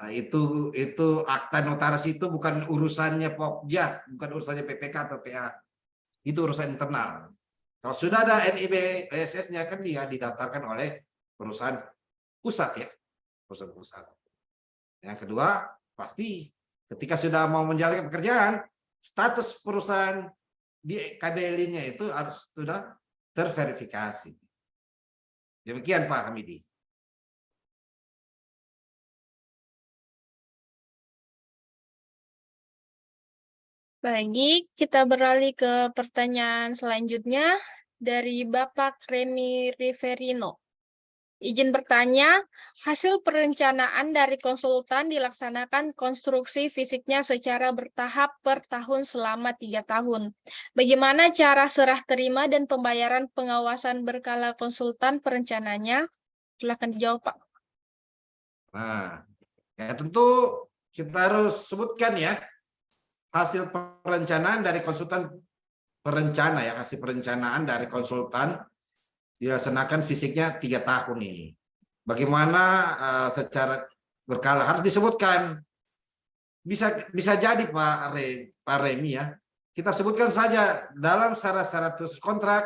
itu akta notaris itu bukan urusannya Pokja, bukan urusannya PPK atau PA, itu urusan internal. Kalau sudah ada NIB OSS-nya kan dia didaftarkan oleh perusahaan pusat ya, perusahaan pusat. Yang kedua, pasti ketika sudah mau menjalankan pekerjaan, status perusahaan di KBLI-nya itu harus sudah terverifikasi. Demikian Pak Hamidi. Baik, kita beralih ke pertanyaan selanjutnya dari Bapak Remi Riverino. Izin bertanya, hasil perencanaan dari konsultan dilaksanakan konstruksi fisiknya secara bertahap per tahun selama 3 tahun. Bagaimana cara serah terima dan pembayaran pengawasan berkala konsultan perencananya? Silakan dijawab, Pak. Nah, ya tentu kita harus sebutkan ya hasil perencanaan dari konsultan perencana ya, hasil perencanaan dari konsultan dilaksanakan fisiknya 3 tahun ini. Bagaimana secara berkala harus disebutkan. Bisa jadi Pak Remi ya. Kita sebutkan saja dalam syarat-syarat kontrak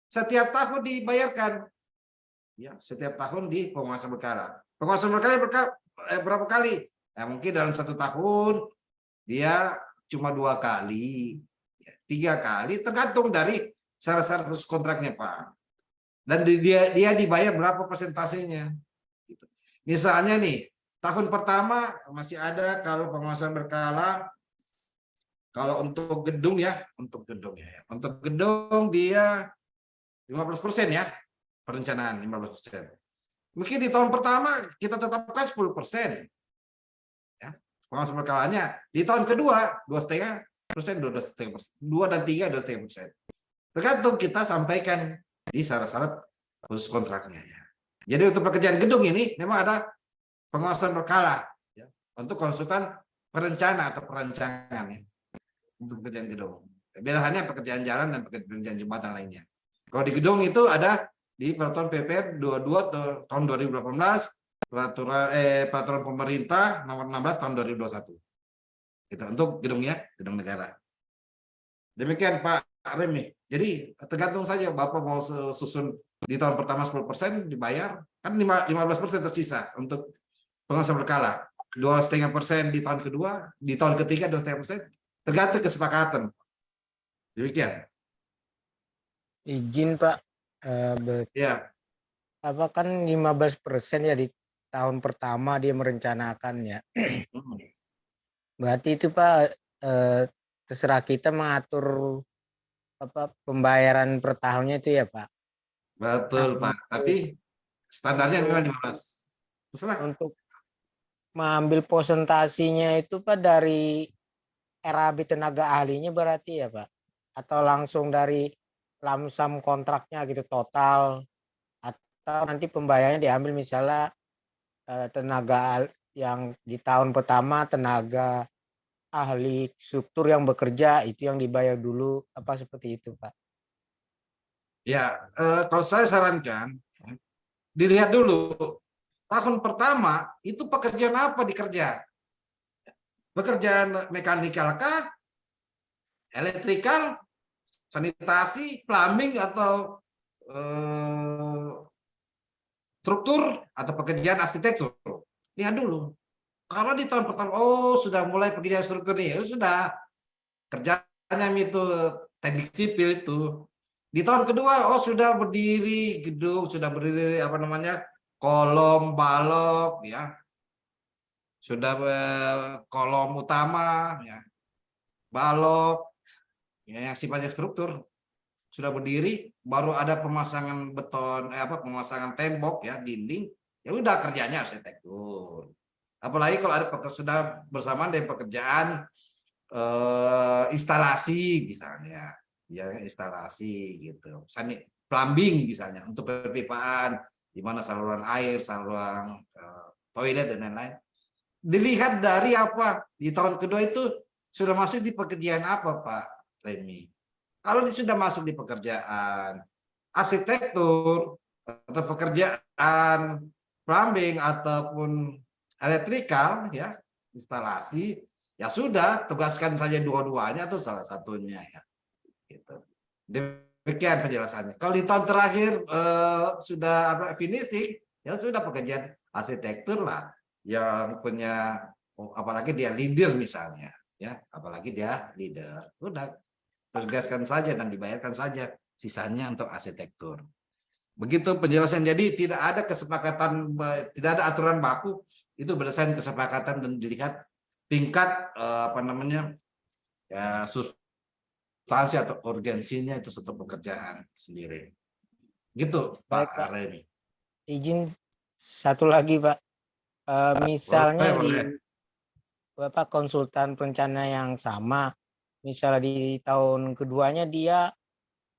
setiap tahun dibayarkan. Ya, setiap tahun di penguasaan berkala. Penguasaan berkala berapa kali? Ya, mungkin dalam 1 tahun dia cuma 2 kali, 3 kali, tergantung dari syarat-syarat kontraknya Pak. Dan dia dibayar berapa persentasenya. Gitu. Misalnya nih, tahun pertama masih ada kalau penguasaan berkala, kalau untuk gedung ya, untuk gedung dia 15% ya, perencanaan 15%. Mungkin di tahun pertama kita tetapkan 10%. Ya, penguasaan berkalanya. Di tahun kedua 2,5%, 2 dan 3, 2,5%. Tergantung kita sampaikan di syarat-syarat khusus kontraknya. Jadi untuk pekerjaan gedung ini memang ada pengawasan berkala ya, untuk konsultan perencana atau perancangan ya, untuk pekerjaan gedung. Bedaannya pekerjaan jalan dan pekerjaan jembatan lainnya. Kalau di gedung itu ada di Peraturan PPR 22 tahun 2018, peraturan pemerintah nomor 16 tahun 2021. Gitu, untuk gedungnya, gedung negara. Demikian Pak Remi. Jadi tergantung saja Bapak mau susun di tahun pertama 10% dibayar, kan 15% tersisa untuk pengawasan berkala. 2,5% di tahun kedua, di tahun ketiga 2,5%, tergantung kesepakatan. Demikian. Izin Pak, Ya. apa kan 15% ya di tahun pertama dia merencanakannya. Berarti itu Pak, terserah kita mengatur apa pembayaran per tahunnya itu ya Pak. Betul Nah, Pak. Tapi standarnya memang 15. Terserah. Untuk mengambil presentasinya itu Pak dari RAB tenaga ahlinya berarti ya Pak, atau langsung dari lamsam kontraknya gitu total, atau nanti pembayarannya diambil misalnya tenaga yang di tahun pertama tenaga ahli struktur yang bekerja itu yang dibayar dulu, apa seperti itu Pak? Ya, kalau saya sarankan dilihat dulu tahun pertama itu pekerjaan apa dikerja. Pekerjaan mekanikal kah, elektrikal, sanitasi, plumbing, atau struktur, atau pekerjaan arsitektur. Lihat dulu. Kalau di tahun pertama, oh sudah mulai pekerjaan struktur nih, ya sudah kerjanya itu teknik sipil itu. Di tahun kedua, oh sudah berdiri gedung, sudah berdiri apa namanya kolom, balok, ya, sudah kolom utama, ya, balok, ya, yang sifatnya struktur sudah berdiri, baru ada pemasangan beton, pemasangan tembok, ya, dinding, ya udah kerjanya arsitektur. Apalagi kalau ada sudah bersamaan dengan pekerjaan instalasi misalnya, ya instalasi gitu. Misalnya plumbing misalnya untuk perpipaan, di mana saluran air, saluran toilet dan lain-lain. Dilihat dari apa di tahun kedua itu sudah masuk di pekerjaan apa Pak Remi. Kalau sudah masuk di pekerjaan arsitektur atau pekerjaan plumbing ataupun elektrikal ya instalasi, ya sudah tugaskan saja dua-duanya atau salah satunya ya. Gitu. Demikian penjelasannya. Kalau di tahun terakhir sudah finishing, ya sudah pekerjaan arsitektur lah yang punya, apalagi dia leader misalnya, ya apalagi dia leader, sudah tugaskan saja dan dibayarkan saja sisanya untuk arsitektur. Begitu penjelasan. Jadi tidak ada kesepakatan, tidak ada aturan baku, itu berdasarkan kesepakatan dan dilihat tingkat ya, substansi atau urgensinya itu satu pekerjaan sendiri. Gitu Pak Baik Pak. Reni. izin satu lagi Pak. Misalnya Boleh. Bapak konsultan perencana yang sama, misalnya di tahun keduanya dia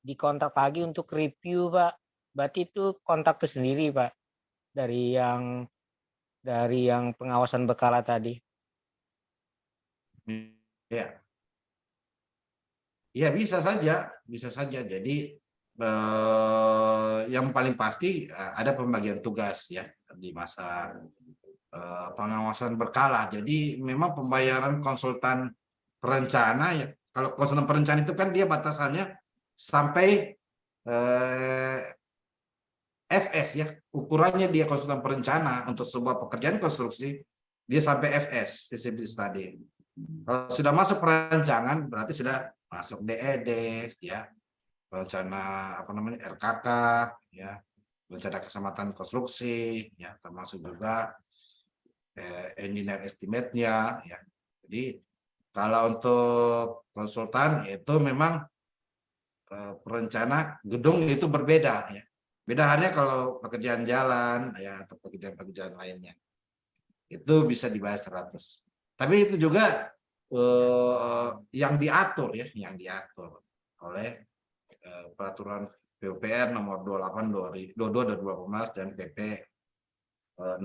dikontak lagi untuk review Pak. Berarti itu kontak ke sendiri Pak dari yang pengawasan berkala tadi. Ya, ya bisa saja, bisa saja. Jadi yang paling pasti ada pembagian tugas ya di masa pengawasan berkala. Jadi memang pembayaran konsultan perencana ya. Kalau konsultan perencana itu kan dia batasannya sampai FS ya. Ukurannya dia konsultan perencana untuk sebuah pekerjaan konstruksi dia sampai FS, feasibility study. Kalau sudah masuk perancangan berarti sudah masuk DED ya, rencana apa namanya RKK ya, rencana keselamatan konstruksi ya, termasuk juga engineer estimate-nya ya. Jadi kalau untuk konsultan itu memang perencana gedung itu berbeda ya. Beda halnya kalau pekerjaan jalan ya atau pekerjaan-pekerjaan lainnya. Itu bisa dibayar 100. Tapi itu juga yang diatur ya, yang diatur oleh peraturan PUPR nomor 28 2018 dan PP 16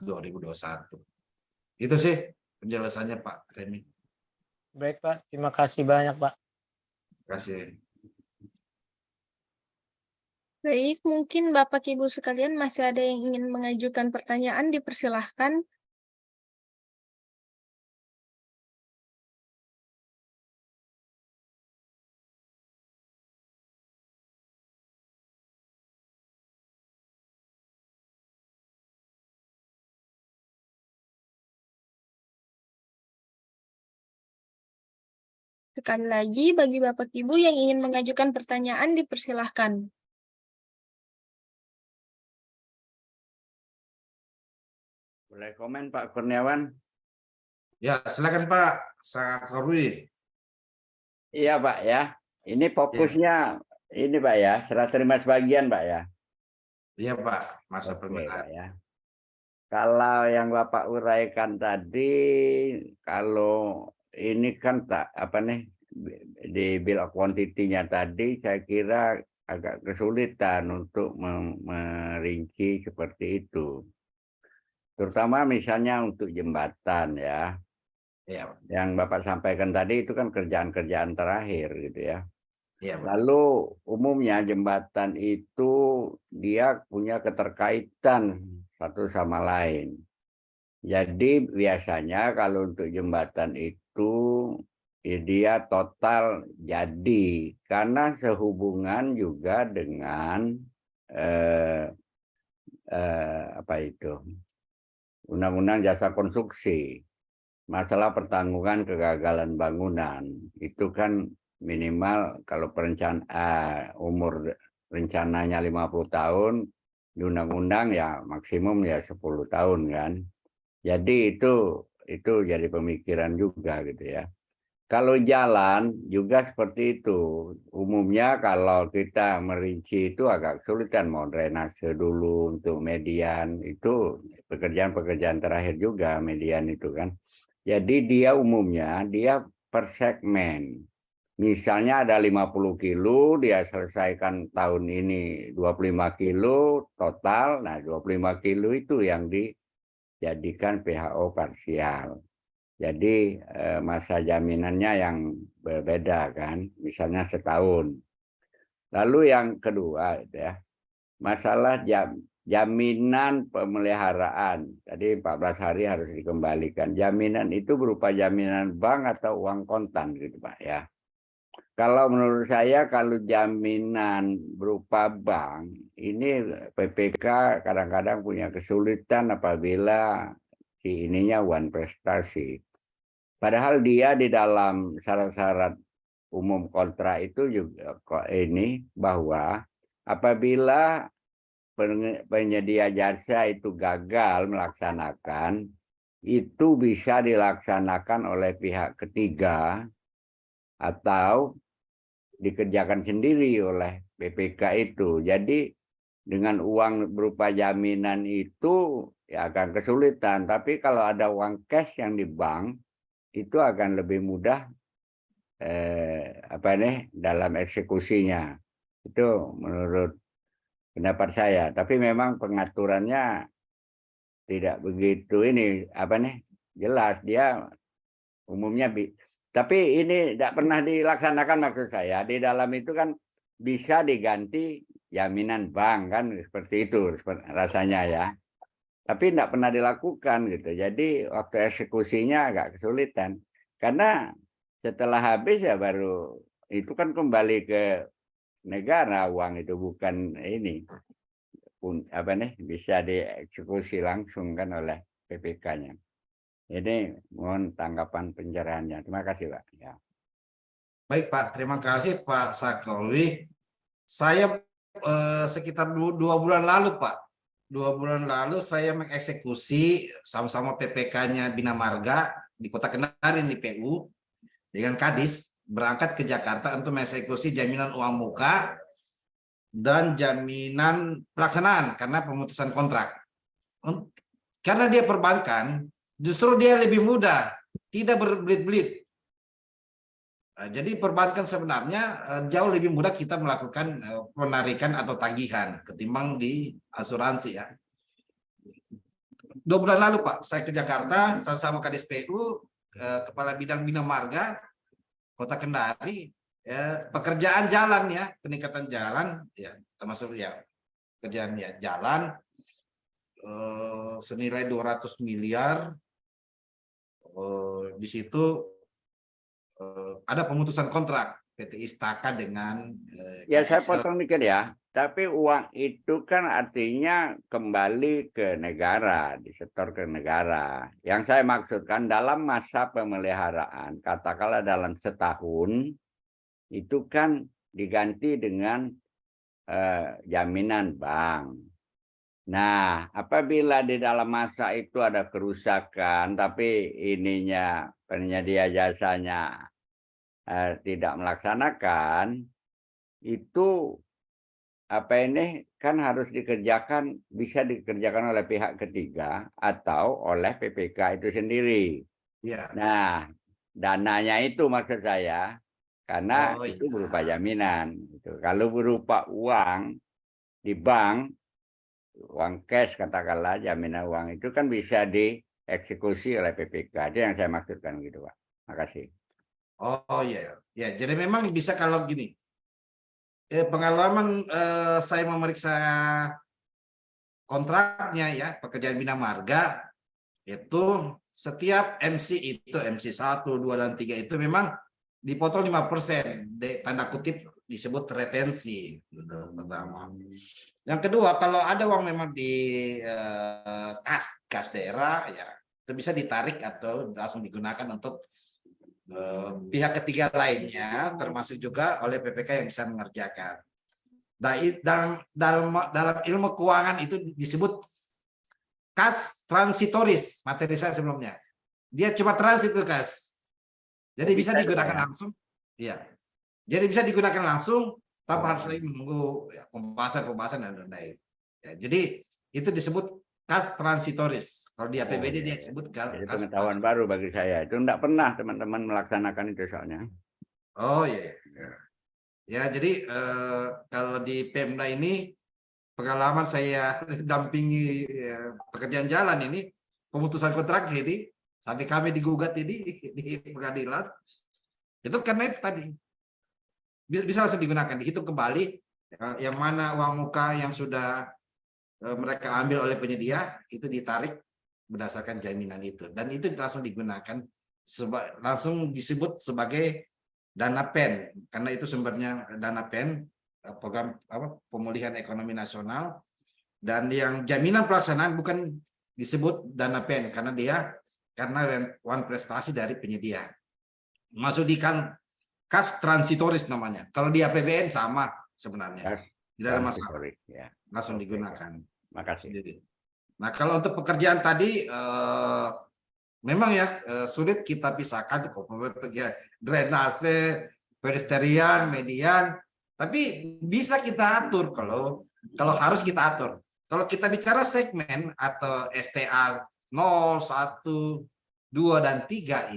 2021. Itu sih penjelasannya Pak Remi. Baik Pak, terima kasih banyak Pak. Terima kasih. Baik, mungkin Bapak Ibu sekalian masih ada yang ingin mengajukan pertanyaan, dipersilahkan. Sekali lagi, bagi Bapak Ibu yang ingin mengajukan pertanyaan, dipersilahkan. Boleh komen Pak Kurniawan? Ya, silakan Pak Sakarwi. Iya Pak ya. Ini fokusnya ini Pak ya, serah terima sebagian Pak ya. Iya Pak, masa Oke permintaan. Pak ya. Kalau yang Bapak uraikan tadi, kalau ini kan tak apa nih di bill of quantity-nya tadi, saya kira agak kesulitan untuk merinci seperti itu. Terutama misalnya untuk jembatan ya. Iya, Yang Bapak sampaikan tadi itu kan kerjaan-kerjaan terakhir gitu ya. iya Pak. Lalu umumnya jembatan itu dia punya keterkaitan satu sama lain. Jadi biasanya kalau untuk jembatan itu ya dia total jadi karena sehubungan juga dengan apa itu Undang-Undang Jasa Konstruksi. Masalah pertanggungan kegagalan bangunan itu kan minimal kalau perencanaan umur rencananya 50 tahun di undang-undang ya maksimum ya 10 tahun kan. Jadi itu jadi pemikiran juga gitu ya. Kalau jalan juga seperti itu. Umumnya kalau kita merinci itu agak sulit kan, mau drainase dulu untuk median itu pekerjaan-pekerjaan terakhir juga median itu kan. Jadi dia umumnya dia per segmen. Misalnya ada 50 kilo, dia selesaikan tahun ini 25 kilo total. Nah 25 kilo itu yang dijadikan PHO parsial. Jadi masa jaminannya yang berbeda kan, misalnya setahun. Lalu yang kedua ya, masalah jaminan pemeliharaan. Tadi 14 hari harus dikembalikan. Jaminan itu berupa jaminan bank atau uang kontan gitu Pak ya. Kalau menurut saya kalau jaminan berupa bank, ini PPK kadang-kadang punya kesulitan apabila si ininya one prestasi. Padahal dia di dalam syarat-syarat umum kontrak itu juga ini bahwa apabila penyedia jasa itu gagal melaksanakan, itu bisa dilaksanakan oleh pihak ketiga atau dikerjakan sendiri oleh BPK itu. Jadi dengan uang berupa jaminan itu ya akan kesulitan. Tapi kalau ada uang cash yang di bank itu akan lebih mudah dalam eksekusinya. Itu menurut pendapat saya. Tapi memang pengaturannya tidak begitu jelas. Dia umumnya tapi ini tidak pernah dilaksanakan maksud saya. Di dalam itu kan bisa diganti jaminan bank kan seperti itu rasanya ya. Tapi tidak pernah dilakukan gitu. Jadi waktu eksekusinya agak kesulitan. Karena setelah habis ya baru itu kan kembali ke negara uang itu, bukan ini bisa dieksekusi langsung kan oleh PPK-nya. Ini mohon tanggapan pencerahannya. Terima kasih Pak. Ya. Baik Pak, terima kasih Pak Sakowi. Saya sekitar 2 bulan lalu Pak. 2 bulan lalu saya mengeksekusi sama-sama PPK-nya Bina Marga di Kota Kendari di PU dengan Kadis berangkat ke Jakarta untuk mengeksekusi jaminan uang muka dan jaminan pelaksanaan karena pemutusan kontrak. Karena dia perbankan, justru dia lebih mudah, tidak berbelit-belit. Jadi perbankan sebenarnya jauh lebih mudah kita melakukan penarikan atau tagihan ketimbang di asuransi ya. 2 bulan lalu Pak, saya ke Jakarta sama Kadis PU, Kepala Bidang Bina Marga, Kota Kendari, pekerjaan jalan ya, peningkatan jalan ya, termasuk ya kerjaan ya jalan senilai 200 miliar. Di situ ada pemutusan kontrak PT Istaka dengan Ya saya potong dikit ya. Tapi uang itu kan artinya kembali ke negara, disetor ke negara. Yang saya maksudkan dalam masa pemeliharaan, katakanlah dalam setahun, itu kan diganti dengan jaminan bank. Nah, apabila di dalam masa itu ada kerusakan, tapi penyedia jasanya tidak melaksanakan, itu kan harus bisa dikerjakan oleh pihak ketiga atau oleh PPK itu sendiri. Ya. Nah, dananya itu maksud saya, karena itu berupa jaminan. Gitu. Kalau berupa uang di bank, uang cash katakanlah, jaminan uang itu kan bisa dieksekusi oleh PPK. Itu yang saya maksudkan gitu Pak. Makasih. Oh iya, ya. Jadi memang bisa kalau gini. Pengalaman saya memeriksa kontraknya ya, pekerjaan Bina Marga itu setiap MC itu MC 1, 2 dan 3 itu memang dipotong 5%, tanda kutip disebut retensi gitu, pertama. Yang kedua, kalau ada uang memang di kas daerah ya itu bisa ditarik atau langsung digunakan untuk pihak ketiga lainnya, termasuk juga oleh PPK yang bisa mengerjakan. Dalam ilmu keuangan itu disebut kas transitoris, materi saya sebelumnya. Dia cuma transit ke kas. Jadi bisa digunakan langsung. Iya. Jadi bisa digunakan langsung tanpa harus lagi menunggu ya, pembahasan dan lain-lain. Ya, jadi itu disebut kas transitoris. Kalau di APBD dia disebut kas. Jadi pengetahuan baru bagi saya. Itu tidak pernah teman-teman melaksanakan itu soalnya. Oh iya. Ya jadi kalau di Pemda ini pengalaman saya dampingi pekerjaan jalan ini pemutusan kontrak ini sampai kami digugat ini di pengadilan itu karena itu tadi bisa langsung digunakan, dihitung kembali yang mana uang muka yang sudah mereka ambil oleh penyedia itu ditarik berdasarkan jaminan itu dan itu langsung digunakan langsung disebut sebagai dana PEN karena itu sumbernya dana PEN, program pemulihan ekonomi nasional, dan yang jaminan pelaksanaan bukan disebut dana PEN karena uang prestasi dari penyedia, masuk di kas transitoris namanya. Kalau di APBN sama sebenarnya. Tidak ada masalah. Ya. Langsung digunakan. Makasih. Nah, kalau untuk pekerjaan tadi memang ya sulit kita pisahkan drainase, pedestrian, median, tapi bisa kita atur kalau Kalau harus kita atur. Kalau kita bicara segmen atau STA 0, 1, 2, dan 3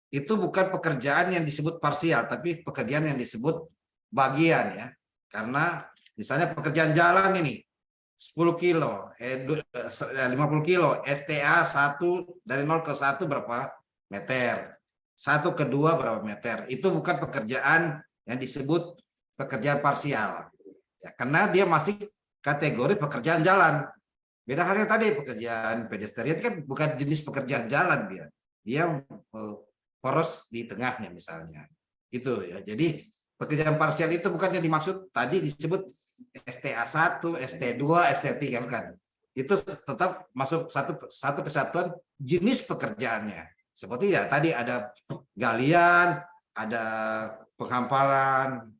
itu bukan pekerjaan yang disebut parsial, tapi pekerjaan yang disebut bagian ya. Karena misalnya pekerjaan jalan ini 10 kilo, 50 kilo, STA 1 dari 0 ke 1 berapa meter, 1 ke 2 berapa meter. Itu bukan pekerjaan yang disebut pekerjaan parsial. Ya, karena dia masih kategori pekerjaan jalan. Beda halnya tadi pekerjaan pedestrian kan bukan jenis pekerjaan jalan dia. Dia poros di tengahnya misalnya. Itu ya. Jadi pekerjaan parsial itu bukan yang dimaksud tadi disebut STA 1, ST 2, ST 3 bukan. Itu tetap masuk satu kesatuan jenis pekerjaannya. Seperti ya tadi ada galian, ada penghamparan,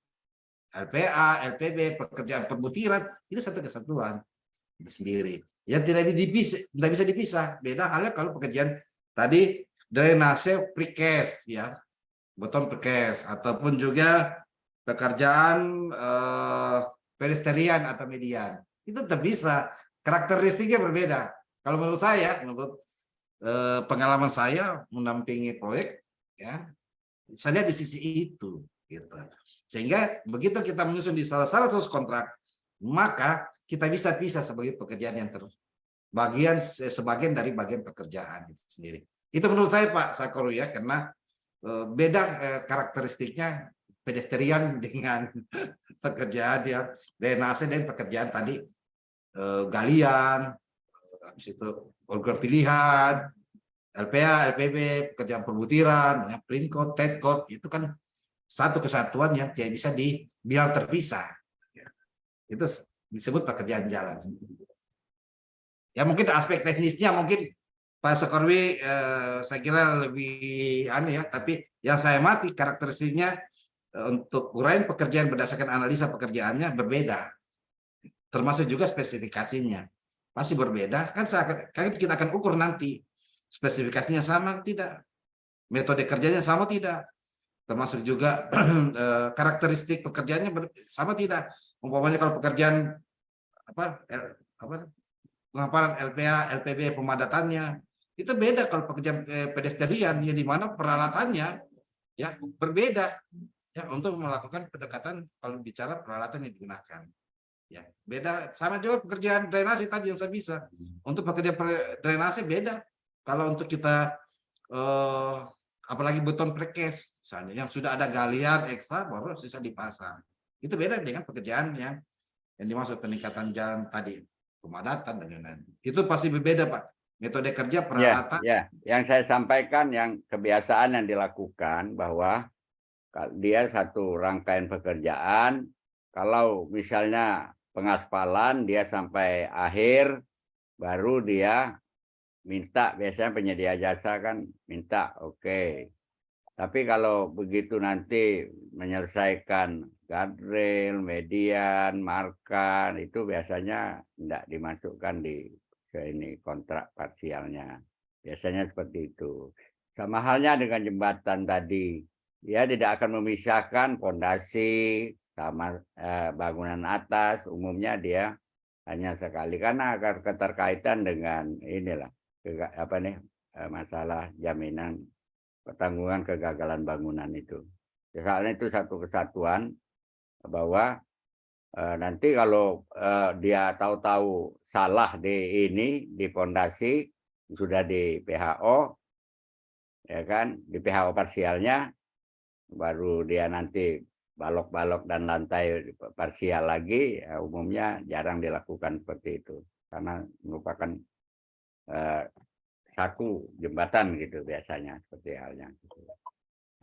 LPA, LPB, pekerjaan perbutiran, itu satu kesatuan itu sendiri. Yang tidak bisa dipisah. Beda halnya kalau pekerjaan tadi drainase precast ya, beton precast, ataupun juga pekerjaan pedestrian atau median. Itu tetap bisa. Karakteristiknya berbeda. Kalau menurut saya, menurut pengalaman saya mendampingi proyek, ya, saya lihat di sisi itu. Gitu. Sehingga begitu kita menyusun di salah satu kontrak, maka kita bisa pisah sebagai pekerjaan yang sebagian dari bagian pekerjaan itu sendiri. Itu menurut saya Pak Sakoru ya, karena beda karakteristiknya pedestrian dengan pekerjaan ya drainase dan pekerjaan tadi galian, habis itu organ pilihan, LPA, LPB, pekerjaan perbutiran, ya, print code, ted code, itu kan satu kesatuan yang tidak bisa dibilang terpisah. Itu disebut pekerjaan jalan. Ya mungkin aspek teknisnya mungkin Pak Soekarwi saya kira lebih aneh ya, tapi yang saya amati karakteristiknya untuk uraian pekerjaan berdasarkan analisa pekerjaannya berbeda. Termasuk juga spesifikasinya. Pasti berbeda, kan kita akan ukur nanti spesifikasinya sama tidak, metode kerjanya sama tidak, termasuk juga karakteristik pekerjaannya sama tidak. Umpamanya kalau pekerjaan penghamparan LPA, LPB pemadatannya itu beda kalau pekerjaan pedestrian yang di mana peralatannya ya berbeda ya untuk melakukan pendekatan kalau bicara peralatan yang digunakan. Ya, beda. Sama juga pekerjaan drainase tadi yang saya bisa. Untuk pekerjaan drainase beda. Kalau untuk kita apalagi beton precast misalnya yang sudah ada galian ekstra baru bisa dipasang. Itu beda dengan pekerjaan yang dimaksud peningkatan jalan tadi, pemadatan dan lain-lain. Itu pasti berbeda, Pak. Metode kerja peralatan. Ya, yang saya sampaikan yang kebiasaan yang dilakukan bahwa dia satu rangkaian pekerjaan, kalau misalnya pengaspalan dia sampai akhir baru dia minta, biasanya penyedia jasa kan minta oke. Tapi kalau begitu nanti menyelesaikan guardrail, median, markan itu biasanya tidak dimasukkan di ini kontrak parsialnya. Biasanya seperti itu. Sama halnya dengan jembatan tadi. Dia tidak akan memisahkan pondasi sama bangunan atas, umumnya dia hanya sekali karena akan keterkaitan dengan inilah masalah jaminan pertanggungan kegagalan bangunan itu. Soalnya itu satu kesatuan bahwa nanti kalau dia tahu-tahu salah di pondasi sudah di PHO ya kan, di PHO parsialnya baru dia nanti balok-balok dan lantai parsial lagi, ya, umumnya jarang dilakukan seperti itu karena merupakan saku jembatan gitu biasanya seperti halnya.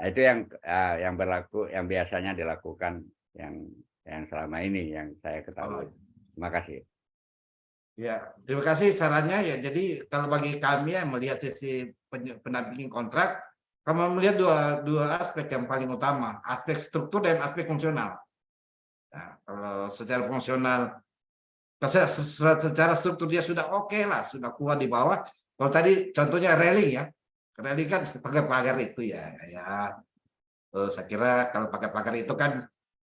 Nah, itu yang berlaku, yang biasanya dilakukan yang selama ini yang saya ketahui. Terima kasih. Ya, terima kasih sarannya ya. Jadi kalau bagi kami yang melihat sisi pendampingan kontrak, kami melihat dua aspek yang paling utama, aspek struktur dan aspek fungsional. Nah, kalau secara fungsional, secara struktur dia sudah oke lah, sudah kuat di bawah. Kalau tadi contohnya railing ya, railing kan pagar-pagar itu ya. Saya kira kalau pagar-pagar itu kan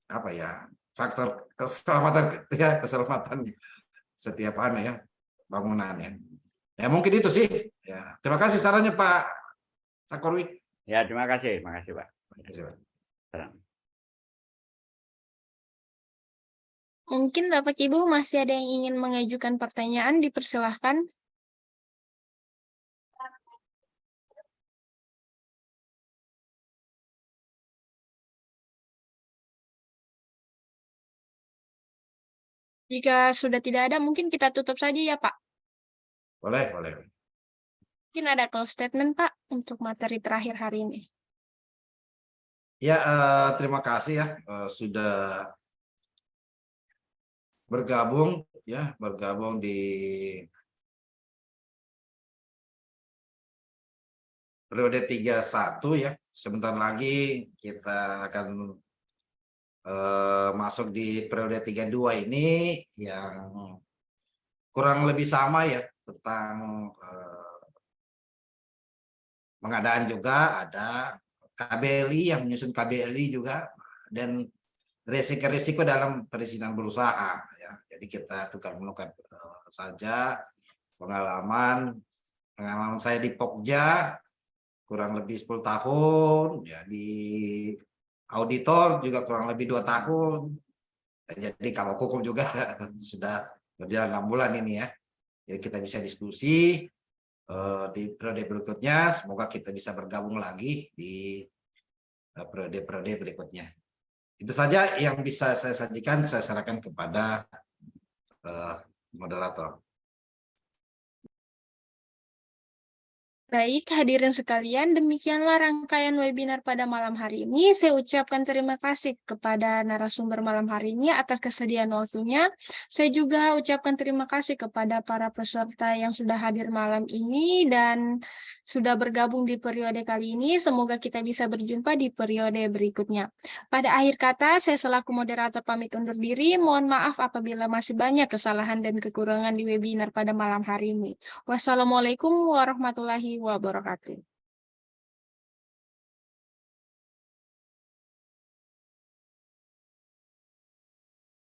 apa ya, faktor keselamatan setiap ya bangunan ya. Ya mungkin itu sih. Ya, terima kasih sarannya Pak Sakorwi. Ya, terima kasih Pak. Terima kasih, Pak. Salam. Mungkin Bapak Ibu masih ada yang ingin mengajukan pertanyaan, dipersilahkan. Jika sudah tidak ada, mungkin kita tutup saja ya Pak. Boleh. Mungkin ada close statement Pak untuk materi terakhir hari ini. Ya, terima kasih ya sudah bergabung di periode 31 ya. Sebentar lagi kita akan masuk di periode 32 ini yang kurang lebih sama ya, tentang pengadaan juga, ada KBLI yang menyusun KBLI juga, dan risiko-risiko dalam perizinan berusaha ya. Jadi kita tukar menukar saja pengalaman saya di Pokja kurang lebih 10 tahun ya, di auditor juga kurang lebih 2 tahun. Jadi kalau hukum juga sudah berjalan 6 bulan ini ya. Jadi kita bisa diskusi di periode berikutnya. Semoga kita bisa bergabung lagi di periode-periode berikutnya. Itu saja yang bisa saya sajikan. Saya serahkan kepada moderator. Baik, hadirin sekalian, demikianlah rangkaian webinar pada malam hari ini. Saya ucapkan terima kasih kepada narasumber malam hari ini atas kesediaan waktunya. Saya juga ucapkan terima kasih kepada para peserta yang sudah hadir malam ini dan sudah bergabung di periode kali ini. Semoga kita bisa berjumpa di periode berikutnya. Pada akhir kata, saya selaku moderator pamit undur diri. Mohon maaf apabila masih banyak kesalahan dan kekurangan di webinar pada malam hari ini. Wassalamualaikum warahmatullahi wabarakatuh.